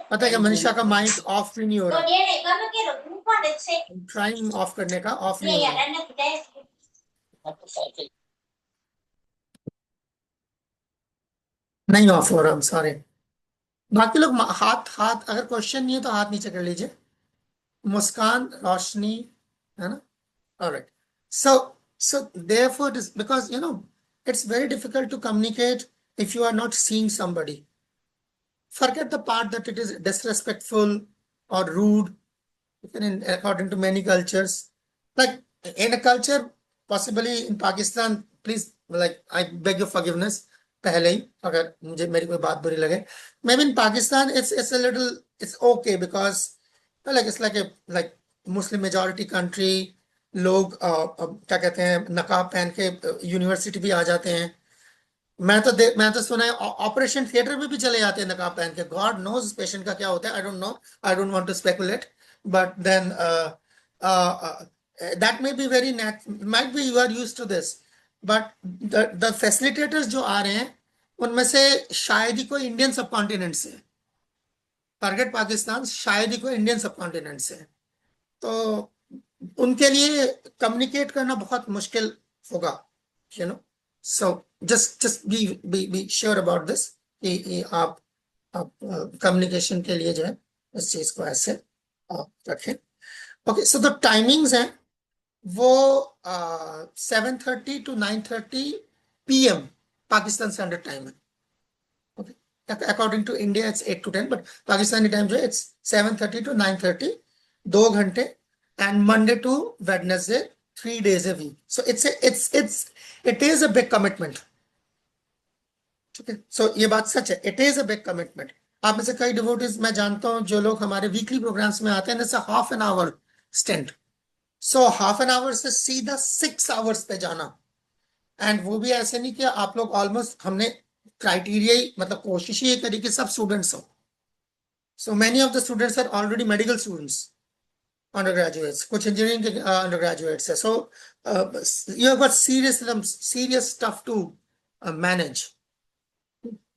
पता है क्या, मनीषा का माइक ऑफ भी नहीं हो रहा, ट्राइंग ऑफ करने का, ऑफ नहीं हो रहा, नहीं ऑफ हो रहा, सॉरी। बाकी लोग हाथ अगर क्वेश्चन नहीं है तो हाथ नीचे कर लीजिए। मुस्कान, रोशनी, है ना? Alright, so therefore it is, because it's very difficult to communicate if you are not seeing somebody. Forget the part that it is disrespectful or rude, according to many cultures. Like in a culture, possibly in Pakistan, please, like, I beg your forgiveness पहले ही, अगर मुझे मेरी कोई बात बुरी लगे, maybe in Pakistan it's a little, it's okay because like it's like Muslim majority country, लोग क्या कहते हैं, नकाब पहन के यूनिवर्सिटी भी आ जाते हैं। मैं तो सुना है ऑपरेशन थिएटर में भी चले जाते हैं नकाब पहन के। गॉड नोज पेशेंट का क्या होता है, I don't know, I don't want to speculate, but then that may be very might be you are used to this, but the facilitators जो आ रहे हैं उनमें से शायद ही कोई इंडियन सबकॉन्टिनेंट से, टारगेट पाकिस्तान, शायद ही कोई इंडियन सबकॉन्टिनेंट से, तो उनके लिए कम्युनिकेट करना बहुत मुश्किल होगा, so just be sure about this कि आप कम्युनिकेशन के लिए जो है इस चीज को ऐसे रखें। ओके, सो द टाइमिंग्स हैं वो 7:30 to 9:30 PM Pakistan standard time है। Okay, according to India it's 8 to 10, but Pakistani time जो है इट्स 7:30 to 9:30, 2 घंटे, and Monday to Wednesday, 3 days a week. So it is a big commitment. Okay, so ये बात सच है, it is a big commitment. आप में से कई डिवोटीज मैं जानता हूँ जो लोग हमारे वीकली प्रोग्राम्स में आते हैं, जैसे half an hour stint. So half an hour से सीधा 6 hours पे जाना, एंड वो भी ऐसे नहीं कि आप लोग ऑलमोस्ट, हमने क्राइटेरिया ही, मतलब कोशिश ये करी कि सब स्टूडेंट्स हो। So many of the students are already medical students. undergraduates, कुछ engineering के undergraduates है. So you have got serious stuff to manage.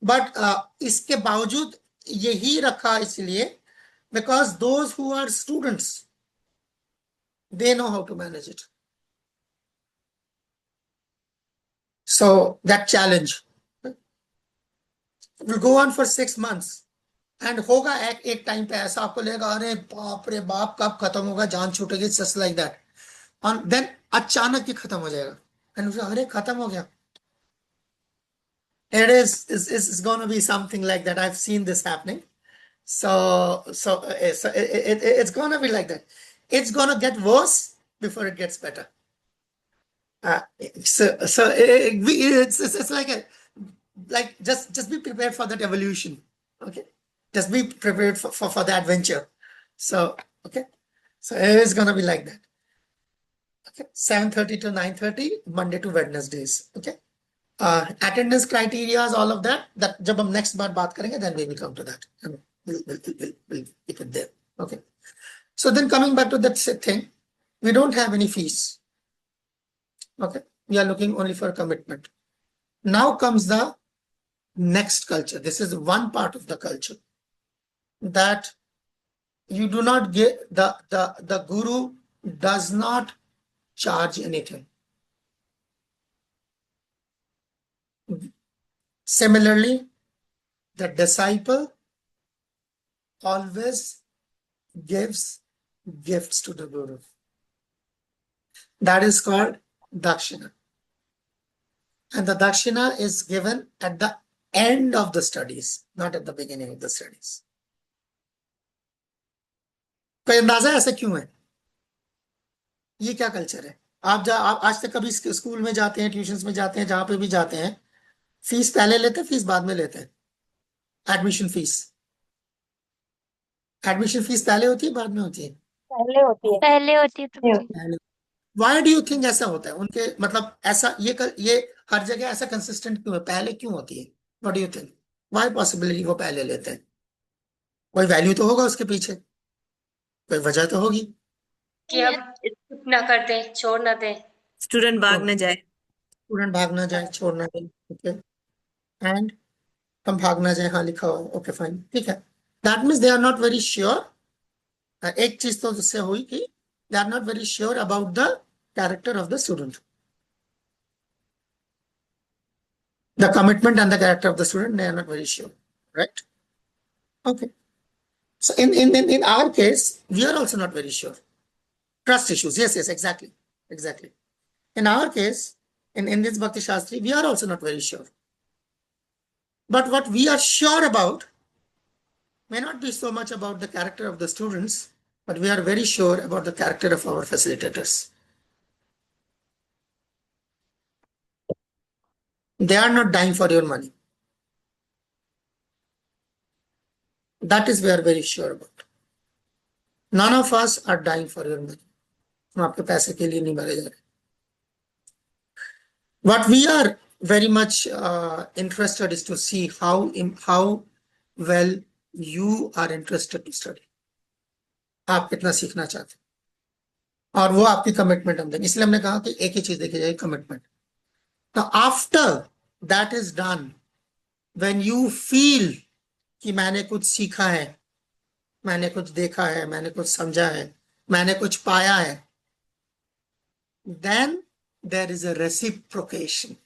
But इसके बावजूद यही रखा इसलिए because those who are students, they know how to manage it. So that challenge will go on for 6 months. And होगा एक टाइम पे ऐसा आपको लगेगा अरे बाप रे बाप कब खत्म होगा, जान छूटेगी, जस्ट लाइक दैट. और देन अचानक ही खत्म हो जाएगा एंड अरे खत्म हो गया. It is going to be something like that. I've seen this happening. So it's going to be like that. It's going to get worse before it gets better. So it's like just be prepared for that evolution. Okay. Just be prepared for the adventure. So, okay. So it's going to be like that. Okay. 7:30 to 9:30, Monday to Wednesdays. Okay. Attendance criteria, all of that जब हम next बात करेंगे, then we will come to that. And we'll keep it there. Okay. So then coming back to that thing, we don't have any fees. Okay. We are looking only for commitment. Now comes the next culture. This is one part of the culture. That you do not get, the guru does not charge anything. Similarly, the disciple always gives gifts to the guru. That is called dakshina. And the dakshina is given at the end of the studies, not at the beginning of the studies. कोई अंदाजा ऐसा क्यों है? ये क्या कल्चर है? आप आज तक कभी स्कूल में जाते हैं, ट्यूशंस में जाते हैं, जहां पे भी जाते हैं, फीस पहले लेते हैं, फीस बाद में लेते हैं? एडमिशन फीस पहले होती है, बाद में होती है? पहले होती है। पहले होती है प्रभु। Why do you think ऐसा होता है? उनके मतलब ऐसा ये हर जगह ऐसा कंसिस्टेंट क्यों है? पहले क्यों होती है? What do you think? Why possibly वो पहले लेते हैं? कोई वैल्यू तो होगा उसके पीछे, कोई वजह तो होगी कि हम स्किप ना कर दें, छोड़ ना दें, स्टूडेंट भाग न जाए, छोड़ ना जाए. ओके. एंड हम भाग ना जाए, हाँ लिखा हुआ. ओके फाइन, ठीक है. That means they are not very sure. एक चीज तो उससे हुई कि they are not very sure about the character of the student. The commitment and the character of the student, they are not very sure, right? Okay. So in our case, we are also not very sure. Trust issues, yes, exactly. In our case, in this Bhakti Shastri, we are also not very sure. But what we are sure about may not be so much about the character of the students, but we are very sure about the character of our facilitators. They are not dying for your money. That is we are very sure about. None of us are dying for your money. हम आपके पैसे के लिए नहीं मरे जा रहे. What we are very much interested is to see how well you are interested to study. आप कितना सीखना चाहते हैं और वो आपकी कमिटमेंट हम देंगे. इसलिए हमने कहा कि एक ही चीज देखी जाएगी, commitment. Now after that is done, when you feel कि मैंने कुछ सीखा है, मैंने कुछ देखा है, मैंने कुछ समझा है, मैंने कुछ पाया है, then there is a reciprocation.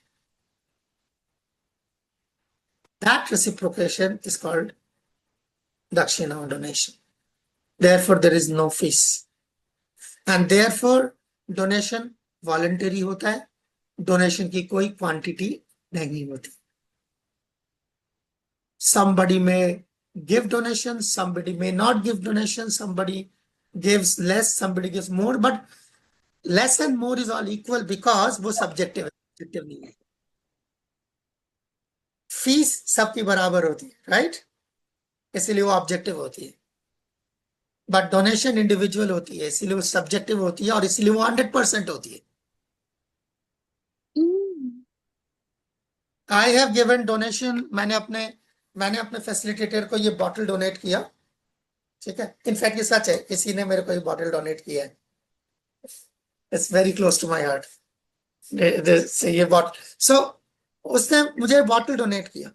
That reciprocation is called dakshina or donation. Therefore there is no fees, and therefore donation voluntary होता है. डोनेशन की कोई क्वांटिटी नहीं होती. Somebody may give donation, somebody may not give donation, somebody gives less, somebody gives more, but less and more is all equal because वो subjective नहीं है. फीस सबकी बराबर होती है, राइट? इसलिए वो ऑब्जेक्टिव होती है. बट डोनेशन इंडिविजुअल होती है, इसलिए वो सब्जेक्टिव होती है और इसलिए वो 100% होती है. I have given donation. मैंने अपने फैसिलिटेटर को ये बॉटल डोनेट किया ठीक है, इनफैक्ट ये सच है, किसी ने मेरे को एक बॉटल डोनेट किया है, it's very close to my heart. ये बॉटल, सो उसने मुझे बॉटल डोनेट किया,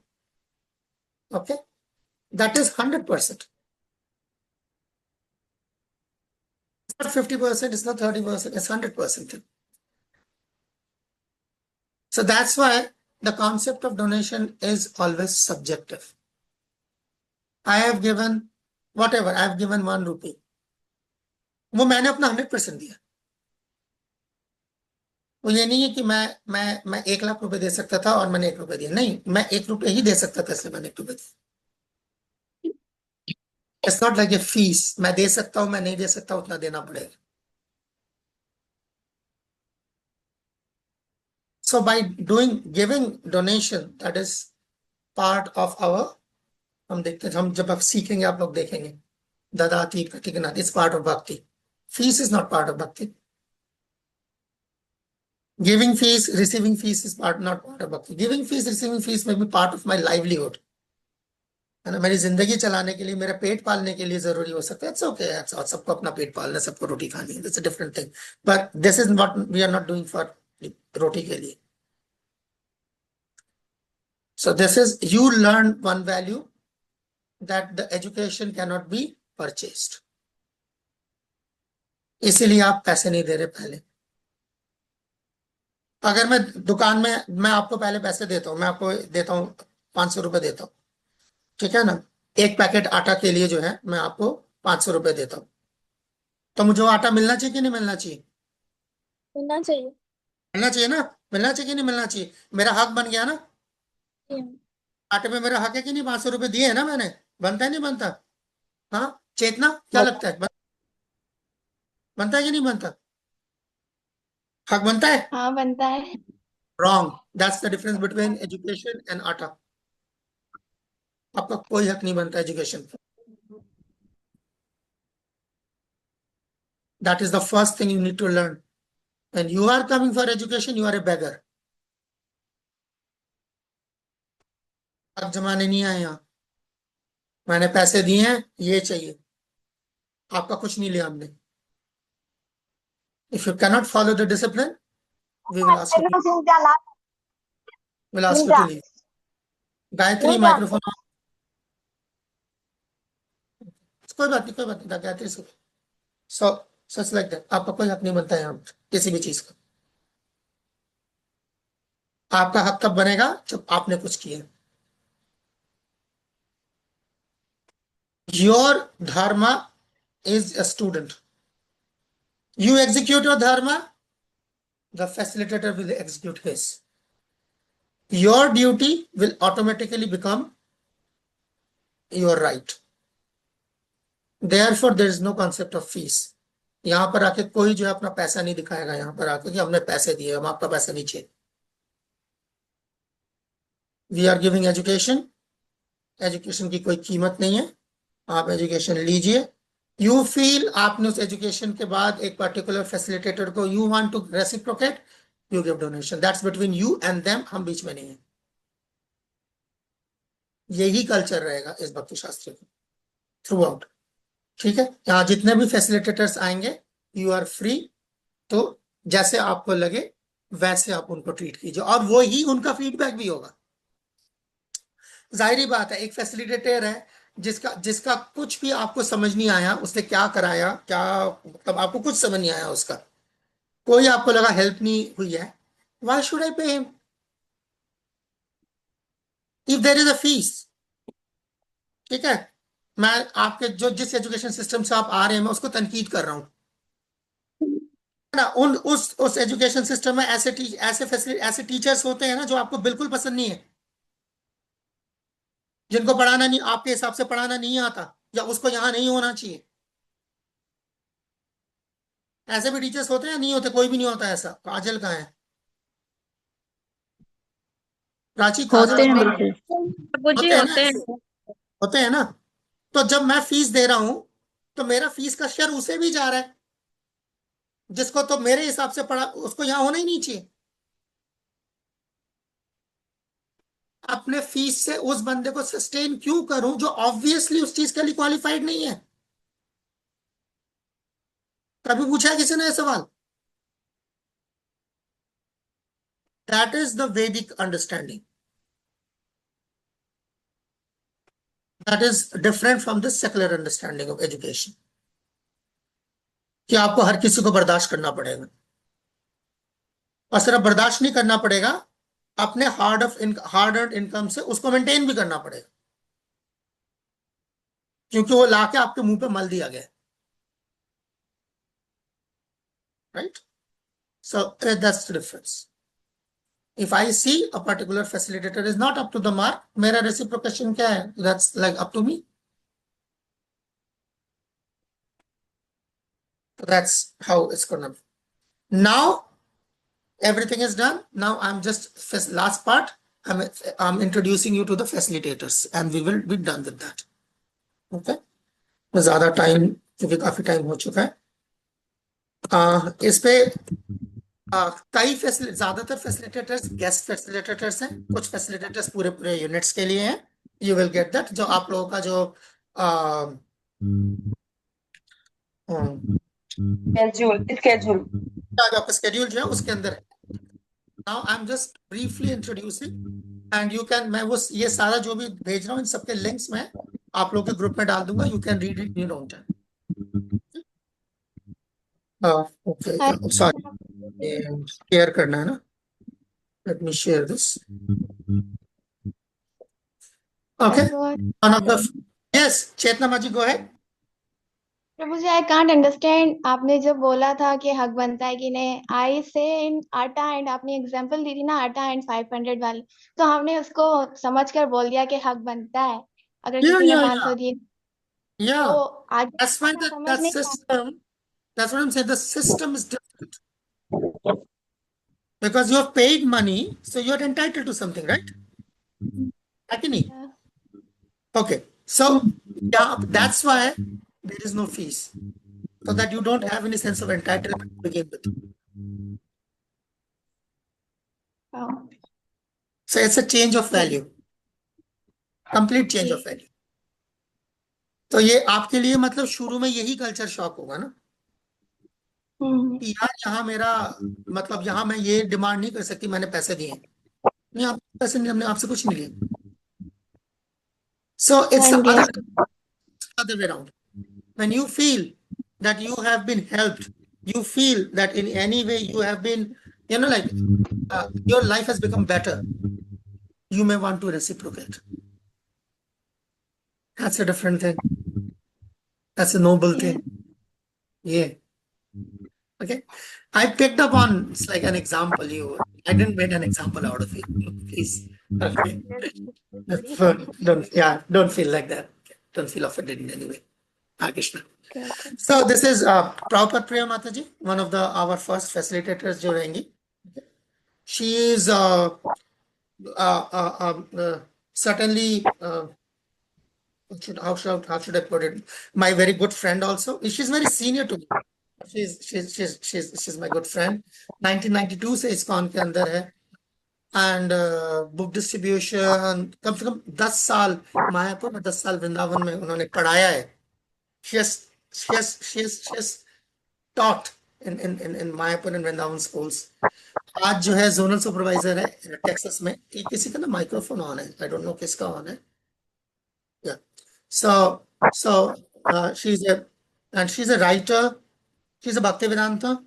okay, that is 100%, it's not 50%, it's not 30%, it's 100%. So that's why the concept of donation is always subjective. I have given whatever, I have given 1 rupee, वो मैंने अपना 100% दिया। वो ये नहीं है कि मैं 1 लाख रुपए दे सकता था और मैंने 1 रुपए दिया, नहीं, मैं 1 रुपए ही दे सकता था इसलिए मैंने 1 रुपए दिया। It's not like a fees, मैं दे सकता हूं, मैं नहीं दे सकता, उतना देना पड़ेगा। So by giving donation, that is part of our, हम देखते हैं, हम जब आप सीखेंगे आप लोग देखेंगे, ददाति प्रतिगनाति, it's part of bhakti. Fees is not part of bhakti. Giving fees, receiving fees is not part of bhakti. Giving fees, receiving fees may be part of my livelihood. है ना, मेरी जिंदगी चलाने के लिए, मेरा पेट पालने के लिए जरूरी हो सकता है, इट्स ओके, सबको अपना पेट पालना, सबको रोटी खानी है, that's a different thing, but this is what we are not doing for roti के लिए। So this is, you learn one value, that the education cannot be purchased. इसीलिए आप पैसे नहीं दे रहे पहले। अगर मैं दुकान में, मैं आपको पहले पैसे देता हूं, मैं आपको देता हूं 500 रुपए देता हूं, ठीक है ना, 1 पैकेट आटा के लिए जो है मैं आपको 500 रुपए देता हूं, तो मुझे वो आटा मिलना चाहिए कि नहीं मिलना चाहिए? मिलना चाहिए। मिलना चाहिए ना, मिलना चाहिए कि नहीं मिलना चाहिए? मेरा हक बन गया ना, आटे में मेरा हक है कि नहीं? 500 रुपए दिए है ना मैंने, बनता है नहीं बनता? हाँ चेतना, क्या लगता है, बनता है कि नहीं बनता? हक बनता है? हाँ बनता है। Wrong. That's the difference between education and आटा। आपका कोई हक नहीं बनता एजुकेशन पर। That is the first thing you need to learn. When you are coming for education, you are a beggar. अब जमाने नहीं आए यहाँ, मैंने पैसे दिए हैं, ये चाहिए, आपका कुछ नहीं लिया हमने। If you cannot follow the discipline, we will ask you to leave. Gayatri microphone, कोई बात नहीं, कोई बात नहीं, गायत्री से सच लाइक दैट, आपका कोई हक नहीं बनता है यहाँ किसी भी चीज का। आपका हक कब बनेगा? जब आपने कुछ किया। Your dharma is a student. You execute your dharma, the facilitator will execute his. Your duty will automatically become your right. Therefore, there is no concept of fees. यहाँ पर आके कोई जो है अपना पैसा नहीं दिखाएगा, यहाँ पर आके कि हमने पैसे दिए, हम आपका पैसा नहीं चाहिए। We are giving education. Education की कोई कीमत नहीं है, आप एजुकेशन लीजिए। यू फील आपने उस एजुकेशन के बाद एक पर्टिकुलर फैसिलिटेटर को you want to reciprocate, you give donation, that's between you and them, हम बीच में नहीं है। यही कल्चर रहेगा इस भक्ति शास्त्र का थ्रू आउट, ठीक है। यहाँ जितने भी फैसिलिटेटर्स आएंगे, यू आर फ्री, तो जैसे आपको लगे वैसे आप उनको ट्रीट कीजिए, और वो ही उनका फीडबैक भी होगा। जाहिर बात है, एक फैसिलिटेटर है जिसका कुछ भी आपको समझ नहीं आया, उसने क्या कराया, क्या मतलब आपको कुछ समझ नहीं आया, उसका कोई आपको लगा हेल्प नहीं हुई है, why should I pay him if there is a fee, ठीक है। मैं आपके जो जिस एजुकेशन सिस्टम से आप आ रहे हैं, मैं उसको तनकीद कर रहा हूं ना। उस एजुकेशन सिस्टम में ऐसे टीचर्स होते हैं ना जो आपको बिल्कुल पसंद नहीं है, जिनको पढ़ाना नहीं, आपके हिसाब से पढ़ाना नहीं आता, या उसको यहां नहीं होना चाहिए। ऐसे भी टीचर्स होते हैं, नहीं होते, कोई भी नहीं होता ऐसा। काजल कहाँ है? प्राची, काजल होते हैं ना। तो जब मैं फीस दे रहा हूं तो मेरा फीस का शेयर उसे भी जा रहा है, जिसको तो मेरे हिसाब से पढ़ा, उसको यहां होना ही नहीं चाहिए। अपने फीस से उस बंदे को सस्टेन क्यों करूं जो ऑब्वियसली उस चीज के लिए क्वालिफाइड नहीं है? कभी पूछा है किसी ने ये सवाल? दैट इज द वैदिक understanding, that is different from the secular understanding of education, कि आपको हर किसी को बर्दाश्त करना पड़ेगा, और सिर्फ बर्दाश्त नहीं करना पड़ेगा, अपने हार्ड अर्न इनकम से उसको मेंटेन भी करना पड़ेगा, क्योंकि वो लाके आपके मुंह पे मल दिया गया, right? So that's the difference. If I see a particular facilitator is not up to the mark, मेरा reciprocation क्या है? That's like up to me. That's how it's gonna be. Now everything is done. Now I'm just last part. I'm introducing you to the facilitators, and we will be done with that. Okay. तो ज़्यादा टाइम, क्योंकि काफी टाइम हो चुका है, इस पे कई ज्यादातर फैसिलिटेटर्स गेस्ट फैसिलिटेटर्स हैं, कुछ फैसिलिटेटर्स पूरे पूरे यूनिट्स के लिए हैं. You will get that. जो आप लोगों का जो आपका स्केड्यूल जो है उसके अंदर है. Now I am just briefly introducing, and you can, मैं वो ये सारा जो भी भेज रहा हूँ इन सबके लिंक्स मैं आप लोगों के ग्रुप में डाल दूंगा. You can read it in your own time. Okay, sorry, share करना है ना. Let me share this. Okay, one of the, yes, Chetna माजी, go ahead. Prabhu ji, I can't understand. आपने जो बोला था कि हक बनता है कि नहीं, आई से इन आटा एंड, आपने एग्जांपल दी थी ना आटा एंड 500 वाली, तो हमने उसको समझकर बोल दिया कि हक बनता है अगर किसी ने 500 दिए. तो आज that's why that system, that's what I'm saying, the system is different because you have paid money, so you're entitled to something, right? Actually, okay, so yeah, that's why there is no fees, so that you don't have any sense of entitlement to begin with. So it's a change of value, complete change of value. तो ये आपके लिए मतलब शुरू में यही कल्चर शॉक होगा ना कि यार यहाँ मेरा मतलब यहाँ मैं ये डिमांड नहीं कर सकती, मैंने पैसे दिए. नहीं, आप पैसे नहीं, हमने आपसे कुछ नहीं लिया. So it's the other way around. When you feel that you have been helped, you feel that in any way you have been, you know, like your life has become better, you may want to reciprocate. That's a different thing. That's a noble thing. Yeah. Okay. I picked up on, it's like an example. I didn't make an example out of it. Please. Okay. Don't feel like that. Don't feel offended in any way. Krishna. So this is Prabhupada Priya Mataji, one of our first facilitators jo rahengi. She is certainly how should I put it? My very good friend also. She's very senior to me. She's my good friend. 1992 से ISKCON के अंदर है, and book distribution कम से कम 10 साल मायापुर में, 10 साल वृंदावन में उन्होंने पढ़ाया है. She has taught in Mayapur and Vrindavan schools. आज जो है zonal supervisor है टेक्सास में. किसी का ना माइक्रोफोन ऑन है, I don't know किसका ऑन है. Yeah. So she's a writer. She's a Bhakti Vedanta.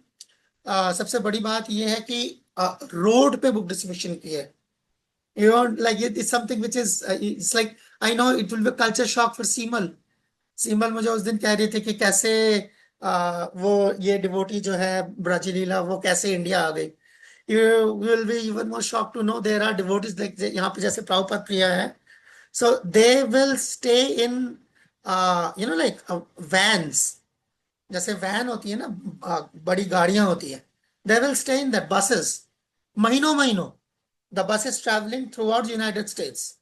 सबसे बड़ी बात ये है कि रोड पे बुक डिस्ट्रीब्यूशन की है. You know, like it's something which is it's like, I know it will be a culture shock for Seemal. सीमल मुझे उस दिन कह रही थी कि कैसे वो ये डिवोटी जो है ब्रजलीला वो कैसे इंडिया आ गई. You will be even more shocked to know there are devotees like यहाँ पे जैसे प्रभुपाद प्रिया है. So they will stay in you know, like vans. जैसे वैन होती है ना, बड़ी गाड़ियां होती है. They will stay in the buses. महीनों the bus is traveling throughout the United States.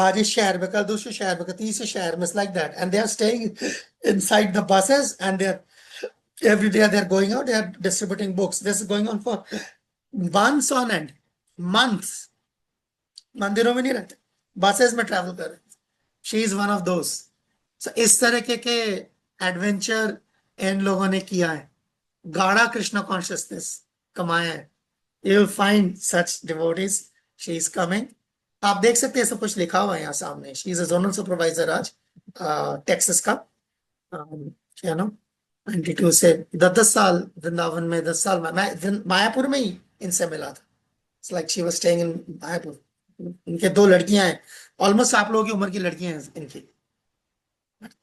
आज इस शहर में, कल दूसरे शहर में, तीसरे शहर में, like that, and they are staying inside the buses, and every day they are going out, they are distributing books. This is going on for months on end, months. मंदिरों में नहीं रहते, buses में travel कर रहे. She is one of those. So इस तरह के एडवेंचर इन लोगों ने किया है, गाढ़ा कृष्णा कॉन्शियसनेस कमाया है। You will find such devotees, she is coming. आप देख सकते हैं सब कुछ लिखा हुआ है यहाँ सामने। She is a zonal supervisor आज टेक्सास का, यू नो 92 से 10 साल वृंदावन में, 10 साल मैं मायापुर में ही इनसे मिला था। It's like she was staying in Mayapur. इनके 2 लड़कियां हैं, ऑलमोस्ट आप लोगों की उम्र की लड़कियां हैं इनकी।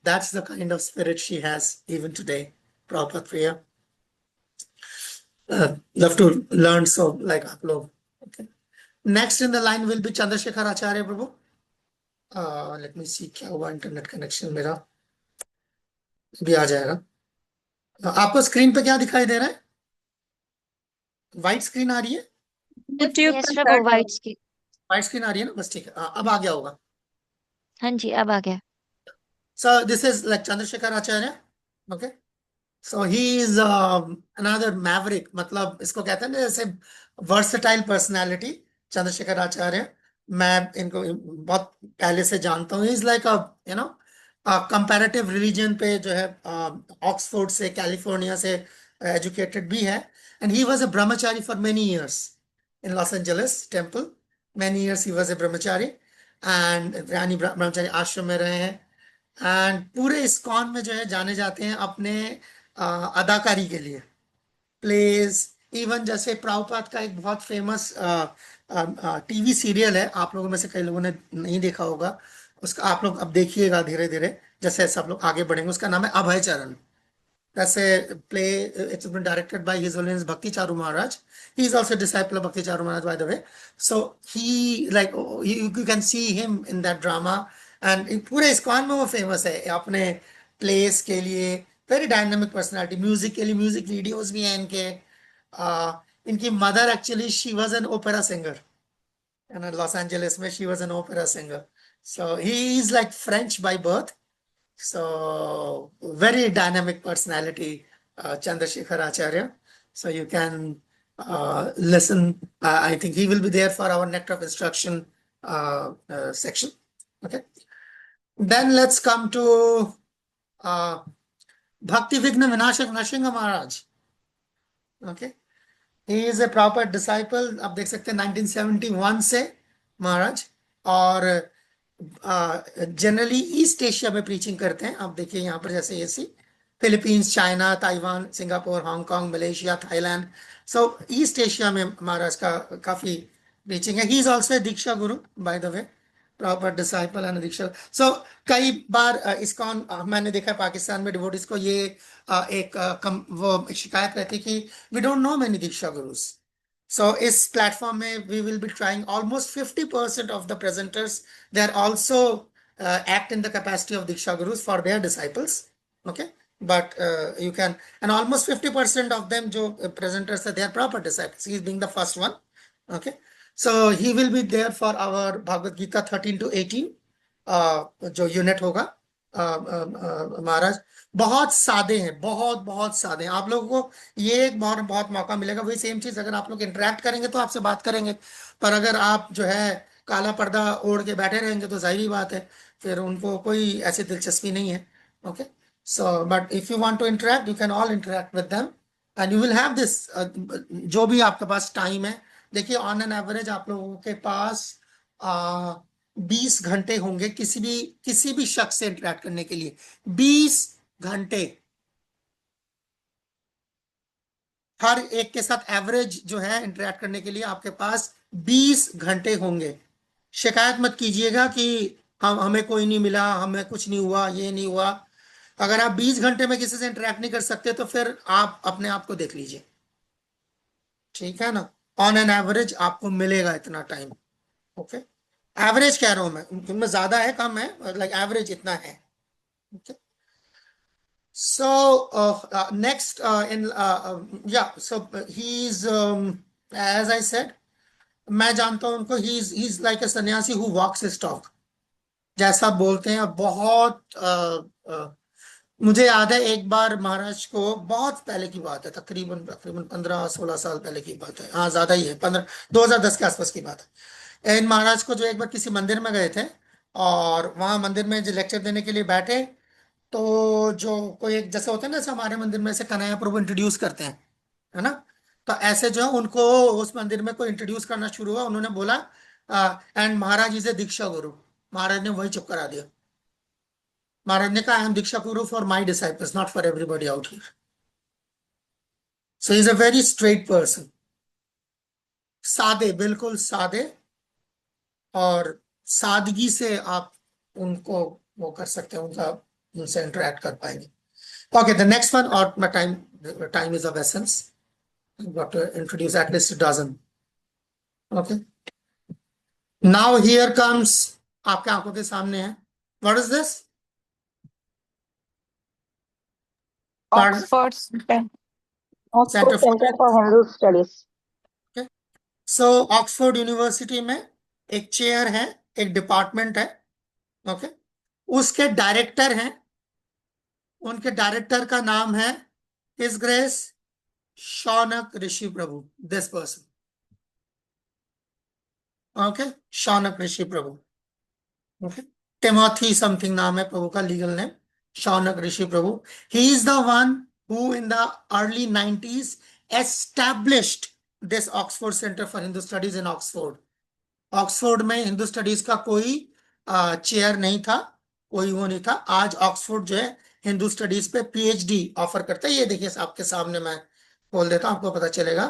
That's the kind of spirit she has even today. Prabhupada Priya. Love to learn so like आप लोग. Okay. Next in the line will be Chandrasekhar Acharya Prabhu. Let me see क्या हुआ इंटरनेट कनेक्शन मेरा, भी आ जाएगा। आपको स्क्रीन पे क्या दिखाई दे रहा है? व्हाइट स्क्रीन आ रही है? यस प्रभु, व्हाइट स्क्रीन आ रही है ना? बस ठीक है, अब आ गया होगा। हाँ जी, अब आ गया। So this is like Chandrasekhar Acharya. Okay. So he is another maverick, मतलब इसको कहते हैं ना जैसे versatile personality, चंद्रशेखर आचार्य। मैं इनको बहुत पहले से जानता हूँ। Is like you know comparative religion पे जो है ऑक्सफोर्ड से, कैलिफोर्निया से एजुकेटेड भी है। And he was a Brahmachari for many years in Los Angeles temple. Many years he was a Brahmachari and रानी ब्रह्मचारी आश्रम में रहे हैं। एंड पूरे इस्कॉन में जो है जाने जाते हैं अपने अदाकारी के लिए, प्लेज। इवन जैसे प्रभुपाद का एक बहुत फेमस टीवी सीरियल है, आप लोगों में से कई लोगों ने नहीं देखा होगा उसका, आप लोग अब देखिएगा धीरे धीरे जैसे सब लोग आगे बढ़ेंगे। उसका नाम है अभय चरण। That's a play. It's been directed by His Holiness Bhakti Charu Maharaj. He is also a disciple of Bhakti Charu Maharaj, by the way. So he like you can see him in that drama. And पूरे इस्कॉन में वो फेमस है अपने प्लेस के लिए। Very dynamic personality. म्यूजिक के लिए म्यूजिक वीडियोस भी हैं इनके। इनकी mother actually she was an opera singer and Los Angeles में she was an opera singer. So he is like French by birth. So very dynamic personality, Chandrasekhar Acharya. So you can listen. I think he will be there for our Nectar of Instruction section. Okay. Then let's come to Bhakti Vigna Vinashak Nrsimha Maharaj. Okay. He is a proper disciple. आप देख सकते हैं 1971 से महाराज, और जनरली ईस्ट एशिया में प्रीचिंग करते हैं। आप देखिए यहाँ पर जैसे ऐसी Philippines, China, Taiwan, Singapore, Hong Kong, Malaysia, Thailand. So East Asia में महाराज का काफी प्रीचिंग है। He is also diksha guru by the way, proper disciple and diksha. सो कई बार इस्कॉन मैंने देखा पाकिस्तान में डिवोटीज को ये वो शिकायत रहती कि we don't know many diksha gurus. So इस प्लेटफॉर्म में we will be trying almost 50% of the presenters, they are also act in the capacity of Diksha Gurus for their disciples. Okay, but you can, and almost 50% of them जो presenters are, they are proper disciples. He is being the first one. Okay, so he will be there for our Bhagavad Gita 13 to 18 जो यूनिट होगा। महाराज बहुत सादे हैं, बहुत सादे हैं। आप लोगों को ये एक बहुत मौका मिलेगा। वही सेम चीज अगर आप लोग इंटरेक्ट करेंगे तो आपसे बात करेंगे, पर अगर आप जो है काला पर्दा ओढ़ के बैठे रहेंगे तो जाहिर बात है फिर उनको कोई ऐसी दिलचस्पी नहीं है। Okay, so but if you want to interact you can all interact with them and you will have this जो भी आपके पास टाइम है। देखिए ऑन एन एवरेज आप लोगों के पास 20 घंटे होंगे किसी भी शख्स से इंटरेक्ट करने के लिए। 20 घंटे हर एक के साथ एवरेज जो है इंटरेक्ट करने के लिए आपके पास 20 घंटे होंगे। शिकायत मत कीजिएगा कि हमें कोई नहीं मिला, हमें कुछ नहीं हुआ, ये नहीं हुआ। अगर आप 20 घंटे में किसी से इंटरेक्ट नहीं कर सकते तो फिर आप अपने आप को देख लीजिए, ठीक है ना। ऑन एन एवरेज आपको मिलेगा इतना टाइम। ओके, एवरेज कह रहा हूं मैं, उनमें ज्यादा है कम है, लाइक एवरेज इतना है। Okay, so next so he's as I said, मैं जानता हूं उनको, he's like a सन्यासी who walks his talk, जैसा बोलते हैं। बहुत मुझे याद है एक बार महाराज को, बहुत पहले की बात है, तकरीबन 15-16 साल पहले की बात है, हाँ ज्यादा ही है, 2010 के आसपास की बात है। इन महाराज को जो एक बार किसी मंदिर में गए थे और वहां मंदिर में जो लेक्चर देने के लिए बैठे तो जो कोई एक जैसे होता है ना, जैसे हमारे मंदिर में से कन्हैया प्रभु इंट्रोड्यूस करते हैं, है ना, तो ऐसे जो है उनको उस मंदिर में कोई इंट्रोड्यूस करना शुरू हुआ, उन्होंने बोला एंड महाराज इज ए दीक्षा गुरु। महाराज ने वही चुप करा दिया। महाराज ने कहा I am Diksha Guru for my disciples, not for everybody out here. So is a very straight person, सादे, बिल्कुल सादे, और सादगी से आप उनको वो कर सकते हैं, उनका उनसे इंटरेक्ट कर पाएंगे। ओके, द नेक्स्ट वन, और my time is of essence. I've got to introduce at least a dozen. Okay. Now here comes, आपके आंखों के सामने है, what is this? Oxford Center for Hindu Studies. Okay. So Oxford University में एक चेयर है, एक डिपार्टमेंट है, ओके, उसके डायरेक्टर हैं, उनके डायरेक्टर का नाम है his grace Shaunak Rishi Prabhu, this person, okay, Shaunak Rishi Prabhu, okay, Timothy something नाम है प्रभु का legal name, Shaunak Rishi Prabhu. He is the one who in the early 90s established this Oxford Center for Hindu Studies in Oxford. Oxford में हिंदू स्टडीज का कोई चेयर नहीं था, कोई वो नहीं था। आज ऑक्सफोर्ड जो है हिंदू स्टडीज पे पीएचडी ऑफर करता है। ये देखिए आपके सामने, मैं खोल देता हूं, आपको पता चलेगा।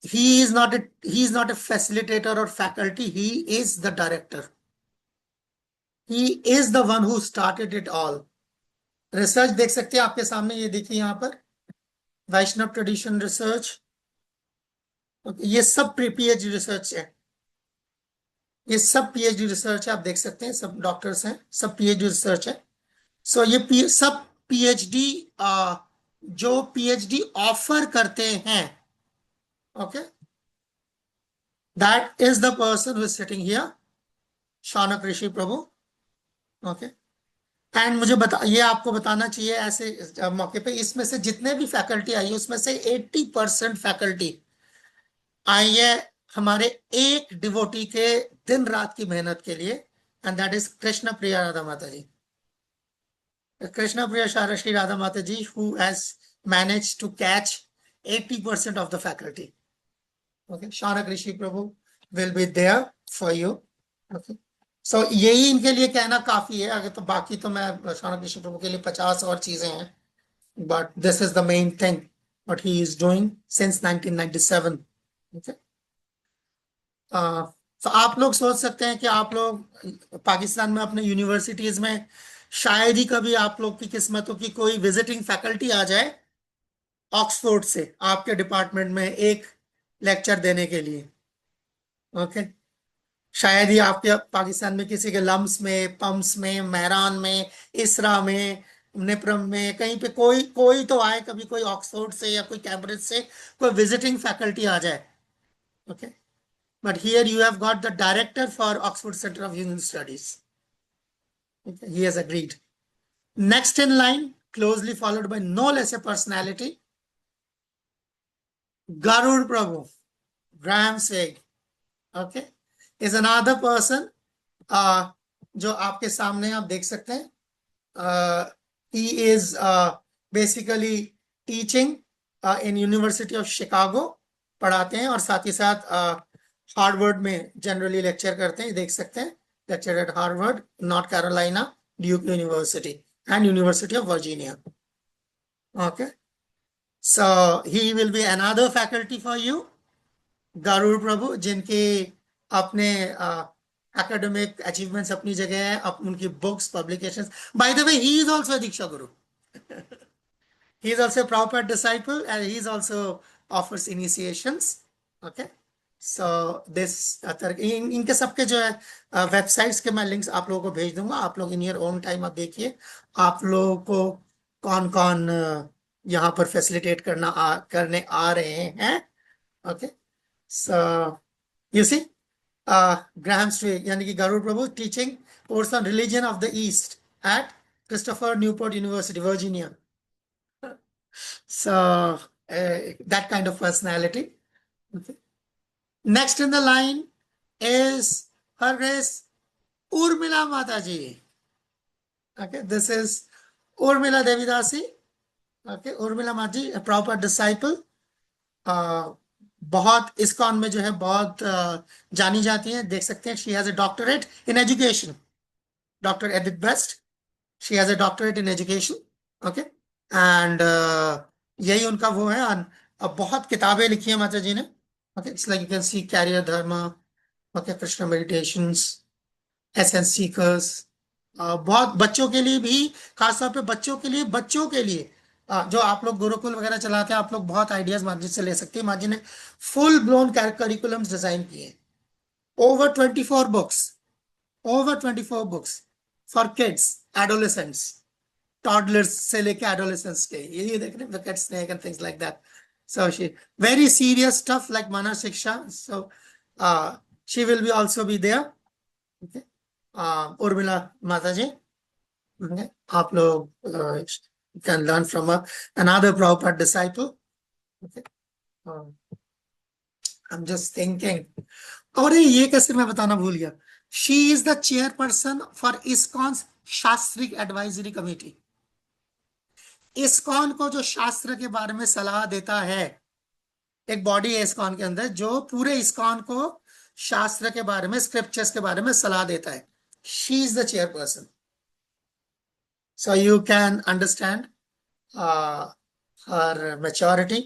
he is not a facilitator or faculty, he is the director, he is the one who started it all. Research देख सकते हैं आपके सामने, ये देखिए यहाँ पर वैष्णव ट्रेडिशन रिसर्च, ये सब पीएचडी रिसर्च है, ये सब पीएचडी रिसर्च है, आप देख सकते हैं, सब डॉक्टर्स हैं, सब पीएचडी रिसर्च है। सो ये सब पीएचडी जो पीएचडी ऑफर करते हैं, okay, that is the person who is sitting here, Shaunak Rishi Prabhu, okay. And मुझे ये आपको बताना चाहिए ऐसे मौके पे, इसमें से जितने भी फैकल्टी आई है उसमें से 80% फैकल्टी आई है हमारे एक डिवोटी के दिन रात की मेहनत के लिए, and that is Krishna Priya Radha माता जी, कृष्ण प्रिया शारदा श्री राधा माता जी, who has managed to catch 80% of the faculty, okay. Shaunak Rishi Prabhu will be there for you, okay. So यही इनके लिए कहना काफी है, अगर तो बाकी तो मैं शौनक ऋषि प्रभु के लिए 50 और चीजें हैं, but this is the main thing what he is doing since 1997, okay. तो आप लोग सोच सकते हैं कि आप लोग पाकिस्तान में अपने यूनिवर्सिटीज में शायद ही कभी आप लोग की किस्मत हो कि कोई विजिटिंग फैकल्टी आ जाए ऑक्सफोर्ड से आपके डिपार्टमेंट में एक लेक्चर देने के लिए, ओके। शायद ही आपके पाकिस्तान में किसी के लम्स में, पम्स में, मेहरान में, इसरा में, निप्रम में, कहीं पे कोई तो आए कभी, कोई ऑक्सफोर्ड से या कोई कैम्ब्रिज से कोई विजिटिंग फैकल्टी आ जाए, okay. But here you have got the director for Oxford centre of Hindu studies, he has agreed. Next in line, closely followed by no less a personality, Garud Prabhu, Graham Swig, okay, is another person जो आपके सामने आप देख सकते हैं। he is basically teaching in University of Chicago, पढ़ाते हैं, और साथ ही साथ हार्वर्ड में जनरली लेक्चर करते हैं, देख सकते हैं, lectured at Harvard, North Carolina, Duke University, and University of Virginia. Okay, so he will be another faculty for you, Garud Prabhu, जिनके अपने academic achievements अपनी जगह है, उनकी books, publications. By the way, he is also a Diksha Guru. He is also a Prabhupada disciple, and he is also offers initiations. Okay. So this इनके सबके जो है वेबसाइट्स के मैं लिंक्स आप लोगों को भेज दूंगा, आप लोग इन योर ओन टाइम आप देखिए आप लोगों को कौन कौन यहाँ पर फैसिलिटेट करने आ रहे हैं, okay. So you see Graham Street, यानी कि Garuda Prabhu teaching course on religion of the east at Christopher Newport University, Virginia. So that kind of personality, okay. Next in the line is Her Grace Urmila Mataji. Okay, this is Urmila Devidasi, okay, Urmila Maji, a proper disciple, बहुत इस्कॉन में जो है बहुत जानी जाती है, देख सकते हैं. She has a doctorate in education, doctor Edith best, she has a doctorate in education. Okay, and यही उनका वो है. बहुत किताबें लिखी है माता जी ने. Okay, it's like you can see career Dharma, okay, Krishna meditations, essence seekers. बहुत बच्चों के लिए भी, खासतौर पे बच्चों के लिए जो आप लोग गुरुकुल वगैरह चलाते हैं, आप लोग बहुत आइडियाज माजी से ले सकते हैं. माजी ने फुल ब्लोन करिकुलम डिजाइन किए. Over 24 books for kids, adolescents, toddlers से लेके एडोलेसेंट्स के. ये देख रहे हैं, wicket snake and things like that. So she very serious stuff like Mana Shiksha. So she will be also be there. Okay. Urmila Mataji. Okay. आप लोग can learn from her. Another Prabhupada disciple. Okay. I'm just thinking. और ये कैसे मैं बताना भूल गया. She is the chairperson for ISKCON's Shastric advisory committee. ISKCON को जो शास्त्र के बारे में सलाह देता है, एक बॉडी है इस्कॉन के अंदर जो पूरे इस्कॉन को शास्त्र के बारे में, स्क्रिप्चर्स के बारे में सलाह देता है. She is the chairperson. So you can understand her maturity.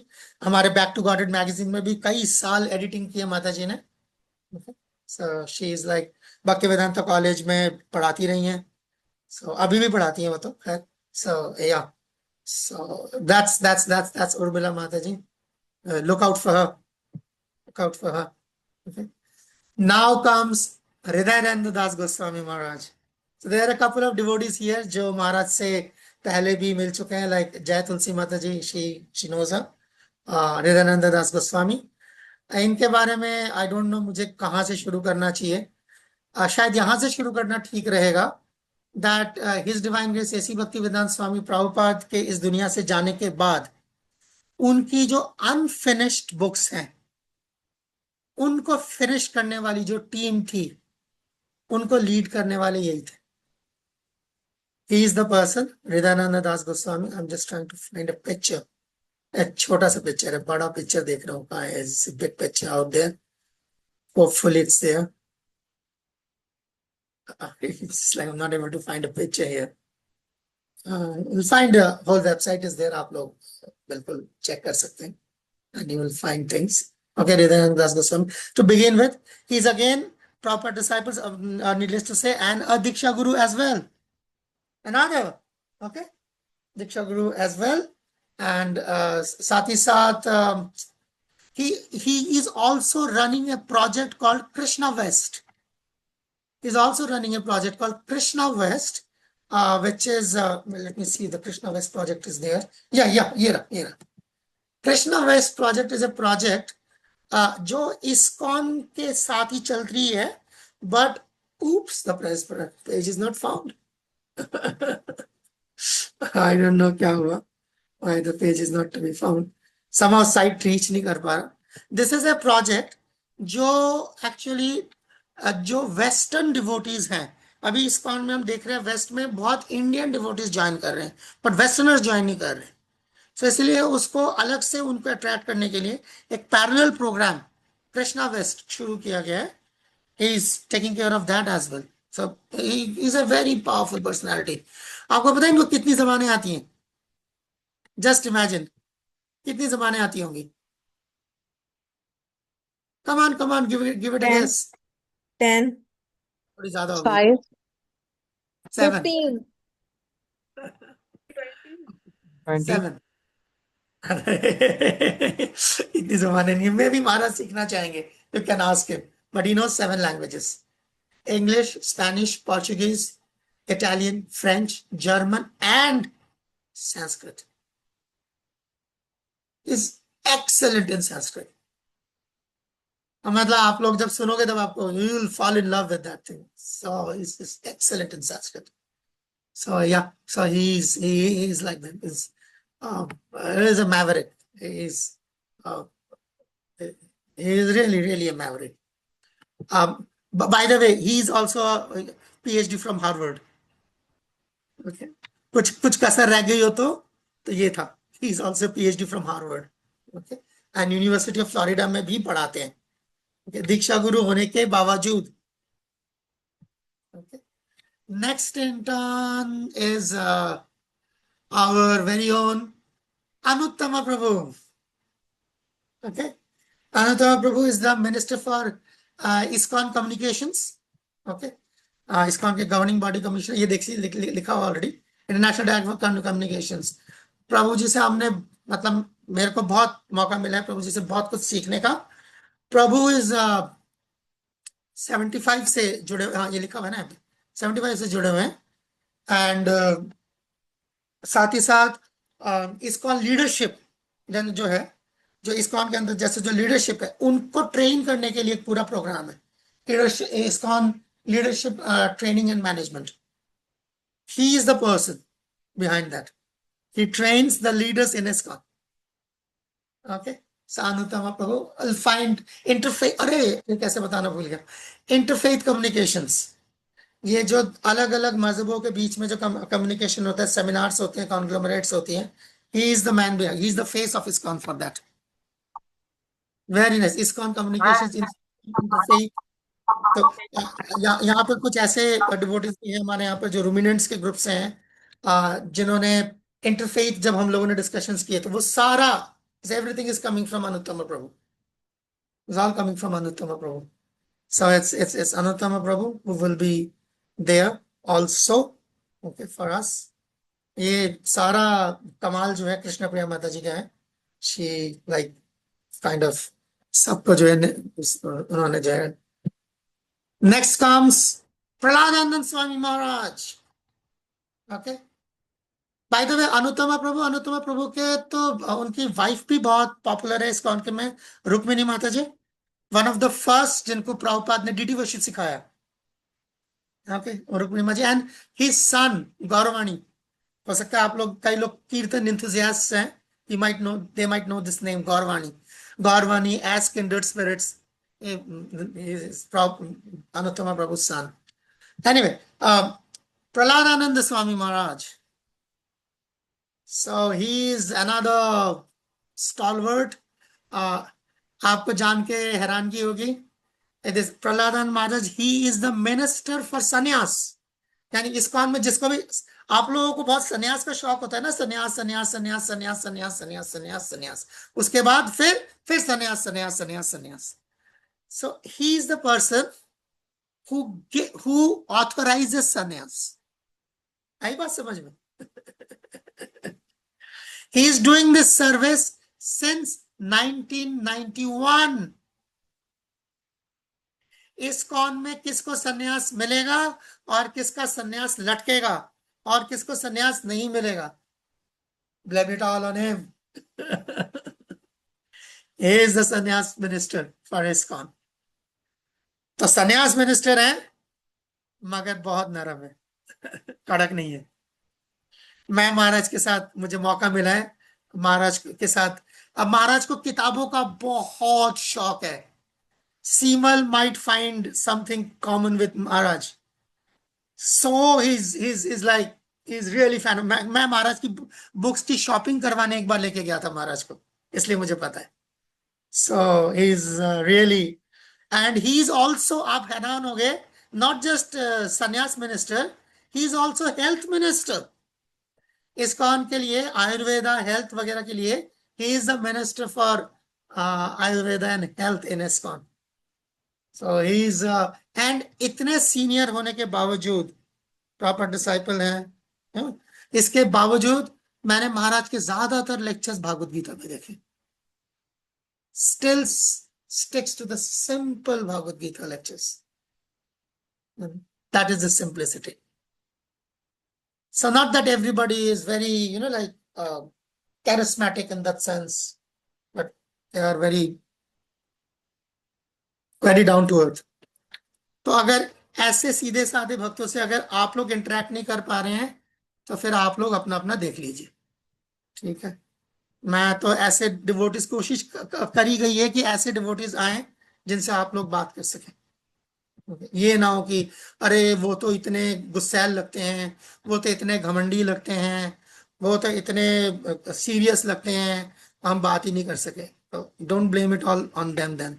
हमारे बैक टू गॉडेड मैगजीन में भी कई साल एडिटिंग की है माता जी ने. सो शी इज लाइक भक्ति वेदांता कॉलेज में पढ़ाती रही हैं. सो अभी भी पढ़ाती हैं वो तो खैर. सो या, so that's Urmila Mataji. Look out for her. Look out for her. Okay. Now comes Hridayananda Das Goswami Maharaj. So there are a couple of devotees here जो महाराज से पहले भी मिल चुके हैं, like जय तुलसी माताजी, she knows her. Hridayananda Das Goswami. इनके बारे में I don't know मुझे कहाँ से शुरू करना चाहिए. शायद यहाँ से शुरू करना ठीक रहेगा. That His Divine Grace A.C. Bhaktivedanta Swami Prabhupada के इस दुनिया से जाने के बाद उनकी जो अनफिनिश्ड बुक्स हैं, उनको फिनिश करने वाली जो टीम थी, उनको लीड करने वाले यही थे. He is the person, Hridayananda Das Goswami. I'm just trying to find a picture. एक छोटा सा पिक्चर है, बड़ा पिक्चर देख रहा हूँ कहाँ है. It's a big picture out there. Hopefully it's there. It's like I'm not able to find a picture here. You'll find a whole website is there. आप लोग बिल्कुल check कर सकते हैं, and you will find things. Okay, Hridayananda Das Goswami. To begin with, he's again proper disciples of, needless to say, and a Diksha Guru as well. Another, okay, Diksha Guru as well, and साथ ही साथ he is also running a project called Krishna West. He's also running a project called Krishna West, which is, let me see, the Krishna West project is there. Yeah, here. Krishna West project is a project जो ISKCON के साथ ही चल रही है, but oops, the page is not found. I don't know क्या हुआ, why the page is not to be found. Somehow site reach नहीं कर पा रहा. This is a project जो actually जो वेस्टर्न डिवोटीज हैं, अभी ISKCON में हम देख रहे हैं वेस्ट में बहुत इंडियन डिवोटीज ज्वाइन कर रहे हैं, बट वेस्टर्नर्स ज्वाइन नहीं कर रहे. सो इसलिए उसको अलग से उनको अट्रैक्ट करने के लिए एक पैरेलल प्रोग्राम कृष्णा वेस्ट शुरू किया गया है. He is taking care of that as well. So he is a very powerful personality. आपको पता है इनको कितनी जबानें आती हैं? जस्ट इमेजिन कितनी जबानें आती होंगी. Come on give it a guess. 10. थोड़ी ज्यादा होगी. 5. 7. 15. 7. इतनी जबानें नहीं. मैं भी महाराज सीखना चाहेंगे. You can ask him, but he knows 7 languages: English, Spanish, Portuguese, Italian, French, German, and Sanskrit. He's excellent in Sanskrit. मतलब आप लोग जब सुनोगे तब आपको you will fall in love with that thing. So he's excellent in Sanskrit. So yeah, so he is like that. He is a maverick. He is really a maverick. By the way, he is also a PhD from Harvard. Okay, कुछ कसर रह गई हो तो ये था। He is also PhD from Harvard, okay, and university of Florida में भी पढ़ाते हैं, okay? दीक्षा गुरु होने के बावजूद। okay? Next intern is our very own Anuttama Prabhu. Okay, Anuttama Prabhu is the Minister for ISKCON Communications. Okay, ISKCON के गवर्निंग बॉडी कमिश्नर, ये देखिए लिखा हुआ already, international director for communications. Prabhu ji से हमने मतलब मेरे को बहुत मौका मिला है प्रभु जी से बहुत कुछ सीखने का। प्रभु इज 75 से जुड़े, हाँ ये लिखा हुआ है ना, 75 से जुड़े हुए हैं, एंड साथ ही साथ ISKCON लीडरशिप जो है, जो ISKCON के अंदर जैसे जो लीडरशिप है उनको ट्रेन करने के लिए एक पूरा प्रोग्राम है, ISKCON leadership training and management. He is the person behind that, he trains the leaders in ISKCON। Okay, Anuttama Prabhu will find interfaith, अरे ये कैसे बताना भूल गया, इंटरफेथ कम्युनिकेशंस, ये जो अलग अलग मजहबों के बीच में जो कम्युनिकेशन होता है, सेमिनार्स होते हैं, कॉन्ग्लोमरेट्स होती हैं, ही is the man, he is the face of ISKCON for that. Very nice, ISKCON communications interfaith. तो यहाँ पर कुछ ऐसे डिवोटीज हैं हमारे यहाँ पर जो रूमिनेंट्स के ग्रुप से हैं, जिन्होंने इंटरफेथ जब हम लोगों ने डिस्कशंस किए तो वो सारा everything is coming from Anuttama Prabhu. It's all coming from Anuttama Prabhu. So it's Anuttama Prabhu who will be there also, okay, for us. ये सारा कमाल जो है कृष्ण प्रिया माता जी का है। She like kind of सबको जो है उन्होंने जो है। Next comes Prahladanand Swami Maharaj. Okay. By the way Anuttama Prabhu के तो उनकी वाइफ भी बहुत पॉपुलर है ISKCON के में, रुक्मिणी माता जी, वन ऑफ द फर्स्ट जिनको प्रभुपाद ने डीडी वर्शिप सिखाया। ओके, रुक्मिणी माता जी एंड हिज सन गौरवाणी। हो सकता है आप लोग, कई लोग कीर्तन एंथुसियास्ट्स हैं, you might know, they might know this name, Gaurvani as kindred spirits, is Anuttama Prabhu's son. Anyway, Prahladananda Swami Maharaj. So he is another stalwart. आपको जान के हैरानगी होगी, it is Prahladananda Maharaj, he is the minister for sannyas। यानी ISKCON में जिसको भी, आप लोगों को बहुत सन्यास का शौक होता है ना, सन्यास सन्यास सन्यास सन्यास सन्यास सन्यास सन्यास सन्यास, उसके बाद फिर सन्यास सन्यास सन्यास सन्यास। So he is the person who authorizes sannyas। आई बात समझ में? He is doing this service since 1991। ISKCON में किसको सन्यास मिलेगा और किसका सन्यास लटकेगा और किसको सन्यास नहीं मिलेगा, blame it all on him। He is the सन्यास मिनिस्टर for ISKCON। तो सन्यास मिनिस्टर है मगर बहुत नरम है, कड़क नहीं है। मैं महाराज के साथ, मुझे मौका मिला है महाराज के साथ, अब महाराज को किताबों का बहुत शौक है। Seemal might find something common with Maharaj, so he's like, he's really fan। मैं महाराज की बुक्स की शॉपिंग करवाने एक बार लेके गया था महाराज को, इसलिए मुझे पता है। So he's really, and he's also, आप हैरान हो गए, not just संन्यास minister, he is also health minister। ISKCON के लिए, आयुर्वेदा हेल्थ वगैरह के लिए, he is the minister for Ayurveda and health in ISKCON। So he is and इतने सीनियर होने के बावजूद प्रॉपर डिसाइपल हैं, इसके बावजूद मैंने महाराज के ज्यादातर लेक्चर्स भागवत गीता में देखे। Still sticks to the simple Bhagavad Gita lectures। That is the simplicity। So not that everybody is very, like charismatic in that sense, but they are very, very down to earth। तो अगर ऐसे सीधे साधे भक्तों से अगर आप लोग इंटरेक्ट नहीं कर पा रहे हैं तो फिर आप लोग अपना अपना देख लीजिए, ठीक है। मैं तो ऐसे डिवोटीज, कोशिश करी गई है कि ऐसे डिवोटीज आए जिनसे आप लोग बात कर सकें, ये ना हो कि अरे वो तो इतने गुस्सैल लगते हैं, वो तो इतने घमंडी लगते हैं, वो तो इतने सीरियस लगते हैं, हम बात ही नहीं कर सके। तो don't blame it all on them then.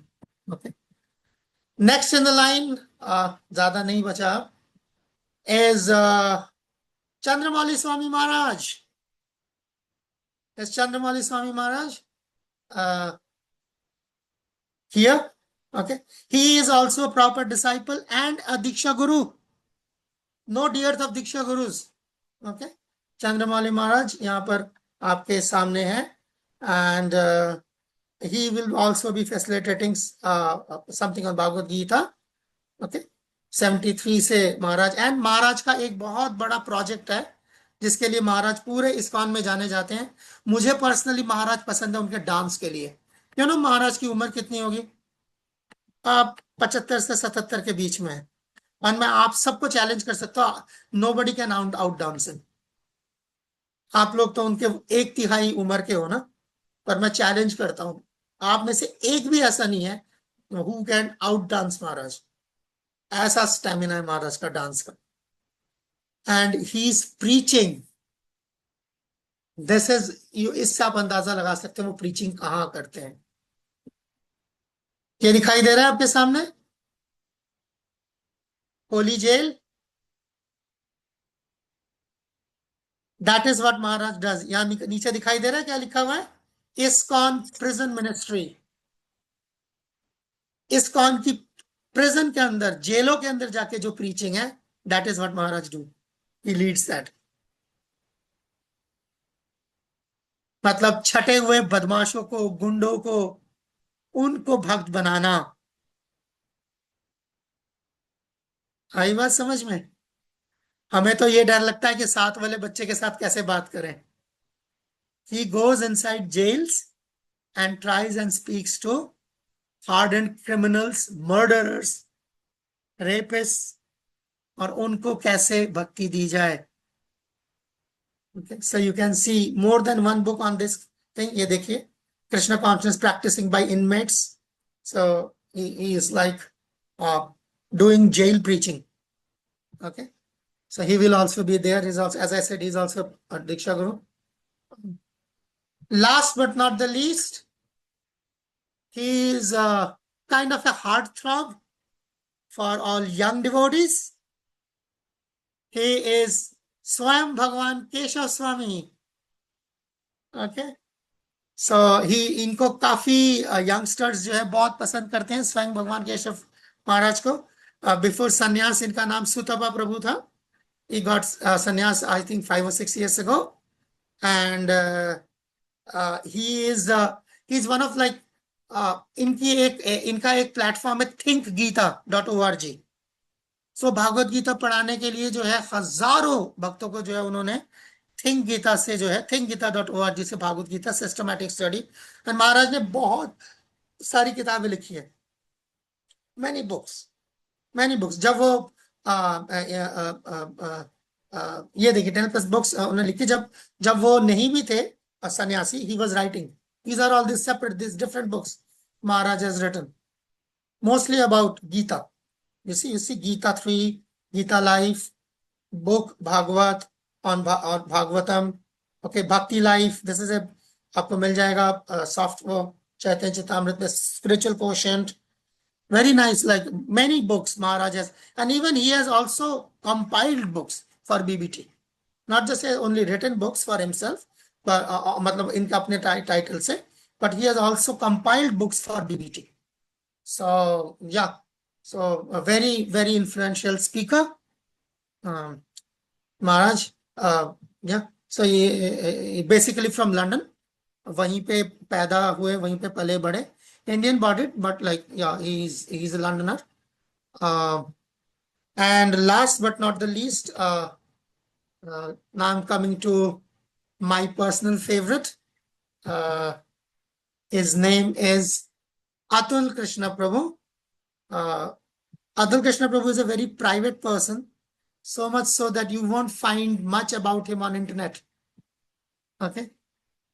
Okay, next in the line, ज्यादा नहीं बचा, is Chandramouli Swami Maharaj. Is Chandramouli Swami Maharaj here? Okay, he is also a proper disciple and a Diksha Guru. No dearth of Diksha Gurus. Okay, Chandramauli Maharaj यहाँ पर आपके सामने है, and he will also be facilitating something on Bhagavad Gita. Okay, 73 से महाराज, एंड महाराज का एक बहुत बड़ा प्रोजेक्ट है जिसके लिए महाराज पूरे इस्कॉन में जाने जाते हैं। मुझे पर्सनली महाराज पसंद है उनके डांस के लिए। यू नो महाराज की उम्र कितनी होगी? आप 75 से 77 के बीच में है, और मैं आप सबको चैलेंज कर सकता हूँ, nobody can out dance him. आप लोग तो उनके 1/3 उम्र के हो ना, पर मैं चैलेंज करता हूँ, आप में से एक भी ऐसा नहीं है हु कैन आउट डांस महाराज। ऐसा स्टेमिना है महाराज का डांस का। And he is preaching, this is, इससे आप अंदाजा लगा सकते हैं वो प्रीचिंग कहाँ करते हैं। ये दिखाई दे रहा है आपके सामने, holy jail, that is what Maharaj does. यहां नीचे दिखाई दे रहा है क्या लिखा हुआ है? ISKCON prison ministry. इस्कॉन की प्रिजन के अंदर, जेलों के अंदर जाके जो प्रीचिंग है, that is what Maharaj do, he leads that. मतलब छटे हुए बदमाशों को, गुंडों को, उनको भक्त बनाना। आई बात समझ में? हमें तो ये डर लगता है कि साथ वाले बच्चे के साथ कैसे बात करें। He goes inside jails and tries and speaks to hardened criminals, murderers, rapists, और उनको कैसे भक्ति दी जाए। Okay, so you can see more than one book on this thing. ये देखिए, Krishna consciousness practicing by inmates. So he is like doing jail preaching. Okay, so he will also be there. He's also, as I said, he's also a Diksha Guru. Last but not the least, he is kind of a heartthrob for all young devotees. He is Swayam Bhagwan Keshav Swami. Okay, so इनको काफी यंगस्टर्स जो है बहुत पसंद करते हैं, स्वयं भगवान केशव महाराज को। बिफोर संन्यास इनका नाम सुतपा प्रभु था। He got sannyas I think 5 or 6 years ago, and he is he's one of like इनका एक प्लेटफॉर्म है thinkgeeta.org। सो भागवत गीता पढ़ाने के लिए जो है हजारों भक्तों को जो है उन्होंने थिंक गीता से जो है thinkgeeta.org से Bhagavad Gita systematic study, and Maharaj ने बहुत सारी किताबें लिखी है, मैनी बुक्स। जब वो ये देखिए 10+ बुक्स उन्होंने लिखी जब वो नहीं भी थे सन्यासी, he was writing. These are all these separate, these different books Maharaj has written, mostly about Gita. You see Gita 3, Gita Life, book Bhagavad on Bhagavatam. Okay, Bhakti Life, this is a आपको मिल जाएगा soft चैतन्य चैतामृत में, spiritual quotient, very nice, like many books Maharaj has, and even he has also compiled books for BBT, not just only written books for himself, but मतलब इनका अपने टाइटल से, but he has also compiled books for BBT. So yeah, so a very very influential speaker, Maharaj. Yeah, so he basically from London, वहीं पे पैदा हुए, वहीं पे पले बड़े, Indian bodied, but like yeah, he's a Londoner. And last but not the least, now I'm coming to my personal favorite. His name is Atul Krishna Prabhu. Atul Krishna Prabhu is a very private person, so much so that you won't find much about him on internet. Okay,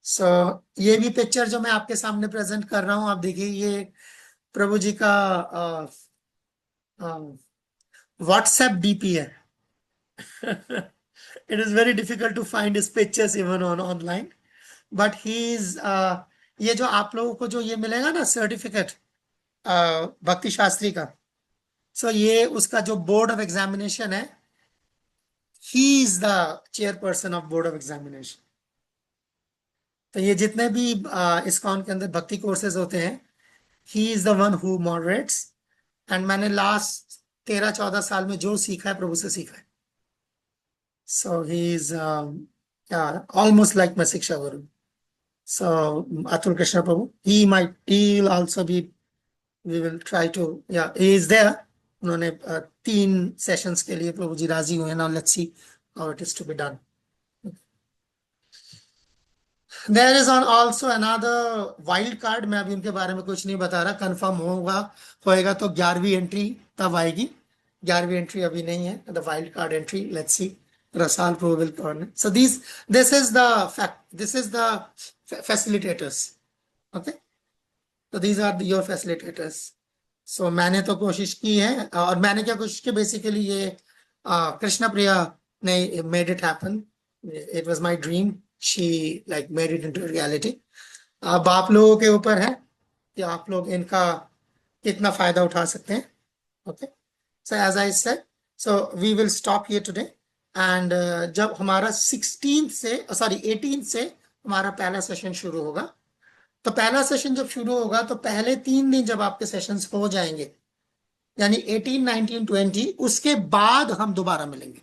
so ये भी पिक्चर जो मैं आपके सामने प्रेजेंट कर रहा हूँ, आप देखिए, ये प्रभु जी का WhatsApp DP है. It is very difficult to find his pictures even on online. But he is ये जो आप लोगों को जो ये मिलेगा ना सर्टिफिकेट भक्ति शास्त्री का, सो ये उसका जो बोर्ड ऑफ एग्जामिनेशन है, he is the chairperson of board of examination. तो ये जितने भी इस्कॉन के अंदर भक्ति कोर्सेज होते हैं, ही is the one who moderates. And मैंने लास्ट 13-14 साल में जो सीखा है प्रभु से सीखा है. So he is almost like my शिक्षा गुरु. So Atul Krishna Prabhu, he'll also be, we will try to, he is there. उन्होंने 3 सेशंस के लिए प्रभु जी राजी हुए. Now let's see how it is to be done. There is also another wild card. मैं अभी उनके बारे में कुछ नहीं बता रहा. कंफर्म होएगा तो 11वीं एंट्री तब आएगी. 11वीं एंट्री अभी नहीं है. The wild card entry, let's see. Rasal Prabhu will coordinate. So this is the facilitators. Okay, so these are your facilitators. So मैंने तो कोशिश की है, और मैंने क्या कोशिश की, बेसिकली ये कृष्णा प्रिया ने made it happen. It was my dream. She like made it into reality. अब आप लोगों के ऊपर है कि आप लोग इनका कितना फायदा उठा सकते हैं. Okay, so as I said, so we will stop here today. And जब हमारा 18 से हमारा पहला सेशन शुरू होगा, तो पहला सेशन जब शुरू होगा तो पहले 3 दिन जब आपके सेशंस हो जाएंगे, यानी 18, 19, 20, उसके बाद हम दोबारा मिलेंगे,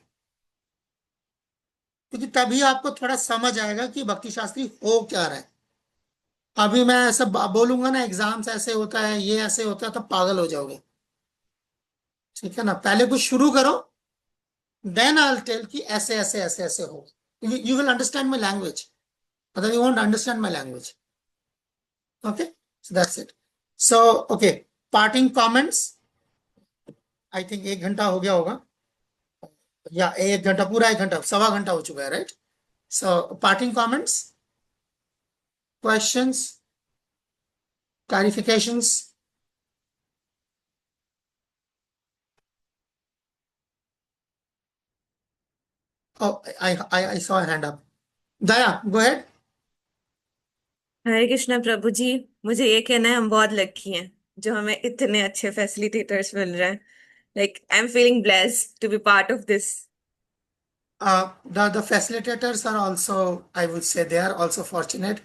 क्योंकि तभी आपको थोड़ा समझ आएगा कि भक्ति शास्त्री हो क्या रहा है. अभी मैं ऐसा बोलूंगा ना, एग्जाम्स ऐसे होता है, ये ऐसे होता है, तो पागल हो जाओगे. ठीक है ना, पहले कुछ शुरू करो, then I'll tell कि ऐसे हो. You will understand my language. Otherwise you won't understand my language. Okay, so that's it. So okay, parting comments. I think 1 घंटा हो गया होगा, या 1 घंटा, पूरा 1 घंटा, 1.25 घंटा हो चुका है, right? So parting comments, questions, clarifications. Oh, I saw a hand up. Daya, go ahead. हरे कृष्णा प्रभु जी, मुझे ये कहना है, हम बहुत लकी हैं जो हमें इतने अच्छे फैसिलिटेटर्स मिल रहे हैं. Like I'm feeling blessed to be part of this. The facilitators are also, I would say, they are also fortunate.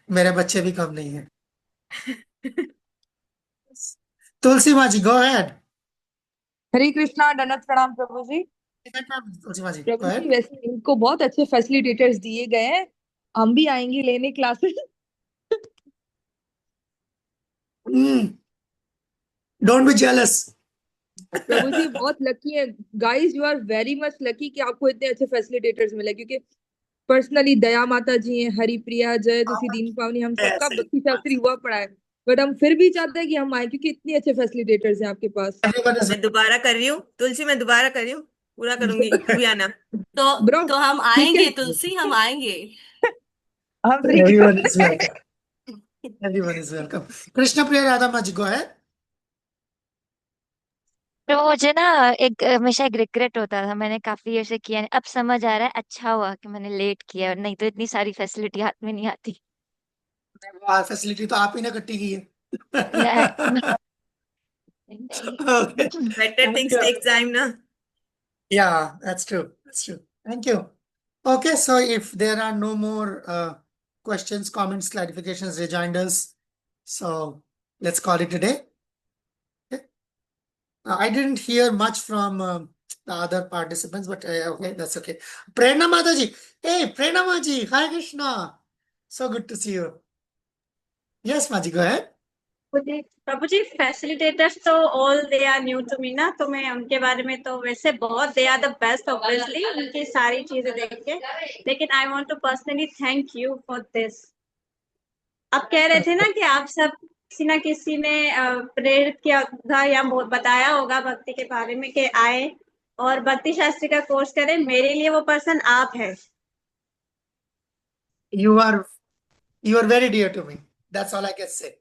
मेरे बच्चे भी कम नहीं हैं. तुलसी माँ जी, go ahead. हरे कृष्णा, दंडवत प्रणाम प्रभु जी. तुलसी माँ जी, go प्रभु जी, ahead. वैसे इनको बहुत अच्छे फैसिलिटेटर्स दिए गए हैं. हम भी आएंगे लेने classes. Don't be jealous. Prabhu ji बहुत लकी है. Guys, you are very much lucky कि आपको इतने अच्छे फैसिलिटेटर्स मिले, क्योंकि पर्सनली दया माता जी हैं, हरिप्रिया, जय तुलसी, दीन पावनी, हम सबका भक्ति शास्त्री हुआ पड़ा है, बट हम फिर भी चाहते हैं कि हम आए, क्योंकि इतने अच्छे फैसिलिटेटर्स हैं आपके पास. मैं दोबारा कर रही हूँ तुलसी, मैं दोबारा कर रही हूँ, पूरा करूंगी. तू भी आना. तो हम आएंगे तुलसी, हम आएंगे. हम Everyone is welcome. Everyone is welcome. Krishna Priya Radha Maji, go ahead. तो मुझे ना हमेशा एक रिग्रेट होता था, मैंने काफी ऐसे किया नहीं. अब समझ आ रहा है, अच्छा हुआ कि मैंने लेट किया, और नहीं तो इतनी सारी फैसिलिटी हाथ में नहीं आती. फैसिलिटी तो आप ही ने इकट्ठी की है. Okay. Better things take time ना. Yeah, that's true. That's true. Thank you. Okay, so if there are no more questions, comments, clarifications, rejoinders, so let's call it a day. Okay. I didn't hear much from the other participants, but okay, that's okay. Prerna Mataji. Hey, Prerna Maji. Hi, Krishna. So good to see you. Yes, Maji, go ahead. Prabhu ji, facilitators तो all they are new to me ना, तो मैं उनके बारे में तो वैसे बहुत, they are the best obviously, उनकी सारी चीजें देख के, लेकिन I want to personally thank you for this. आप कह रहे थे ना कि आप सब किसी ना किसी ने प्रेरित किया था या बताया होगा भक्ति के बारे में कि आए और भक्ति शास्त्री का कोर्स करें. मेरे लिए वो पर्सन आप है. You are very dear to me. That's all I can say.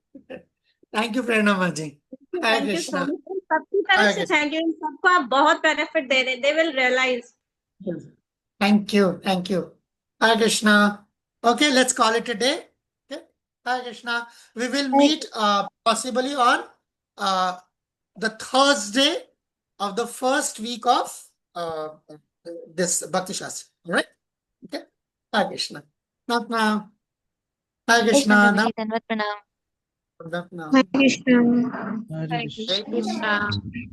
Thank you, Prerna Maji. Hare Thank you so Krishna. much. सबकी तरफ Hare से Krishna. Thank you. सबको आप बहुत बेनिफिट दे रहे, they will realise. Thank you. Thank you. Hare Krishna. Okay, let's call it a day. Okay. Hare Krishna. We will meet possibly on the Thursday of the first week of this Bhakti Shastra. All right? Okay. Hare Krishna. Not now. Hare Krishna. प्रभु जी धन्यवाद प्रणाम Not now. Hare Krishna. Hare Krishna.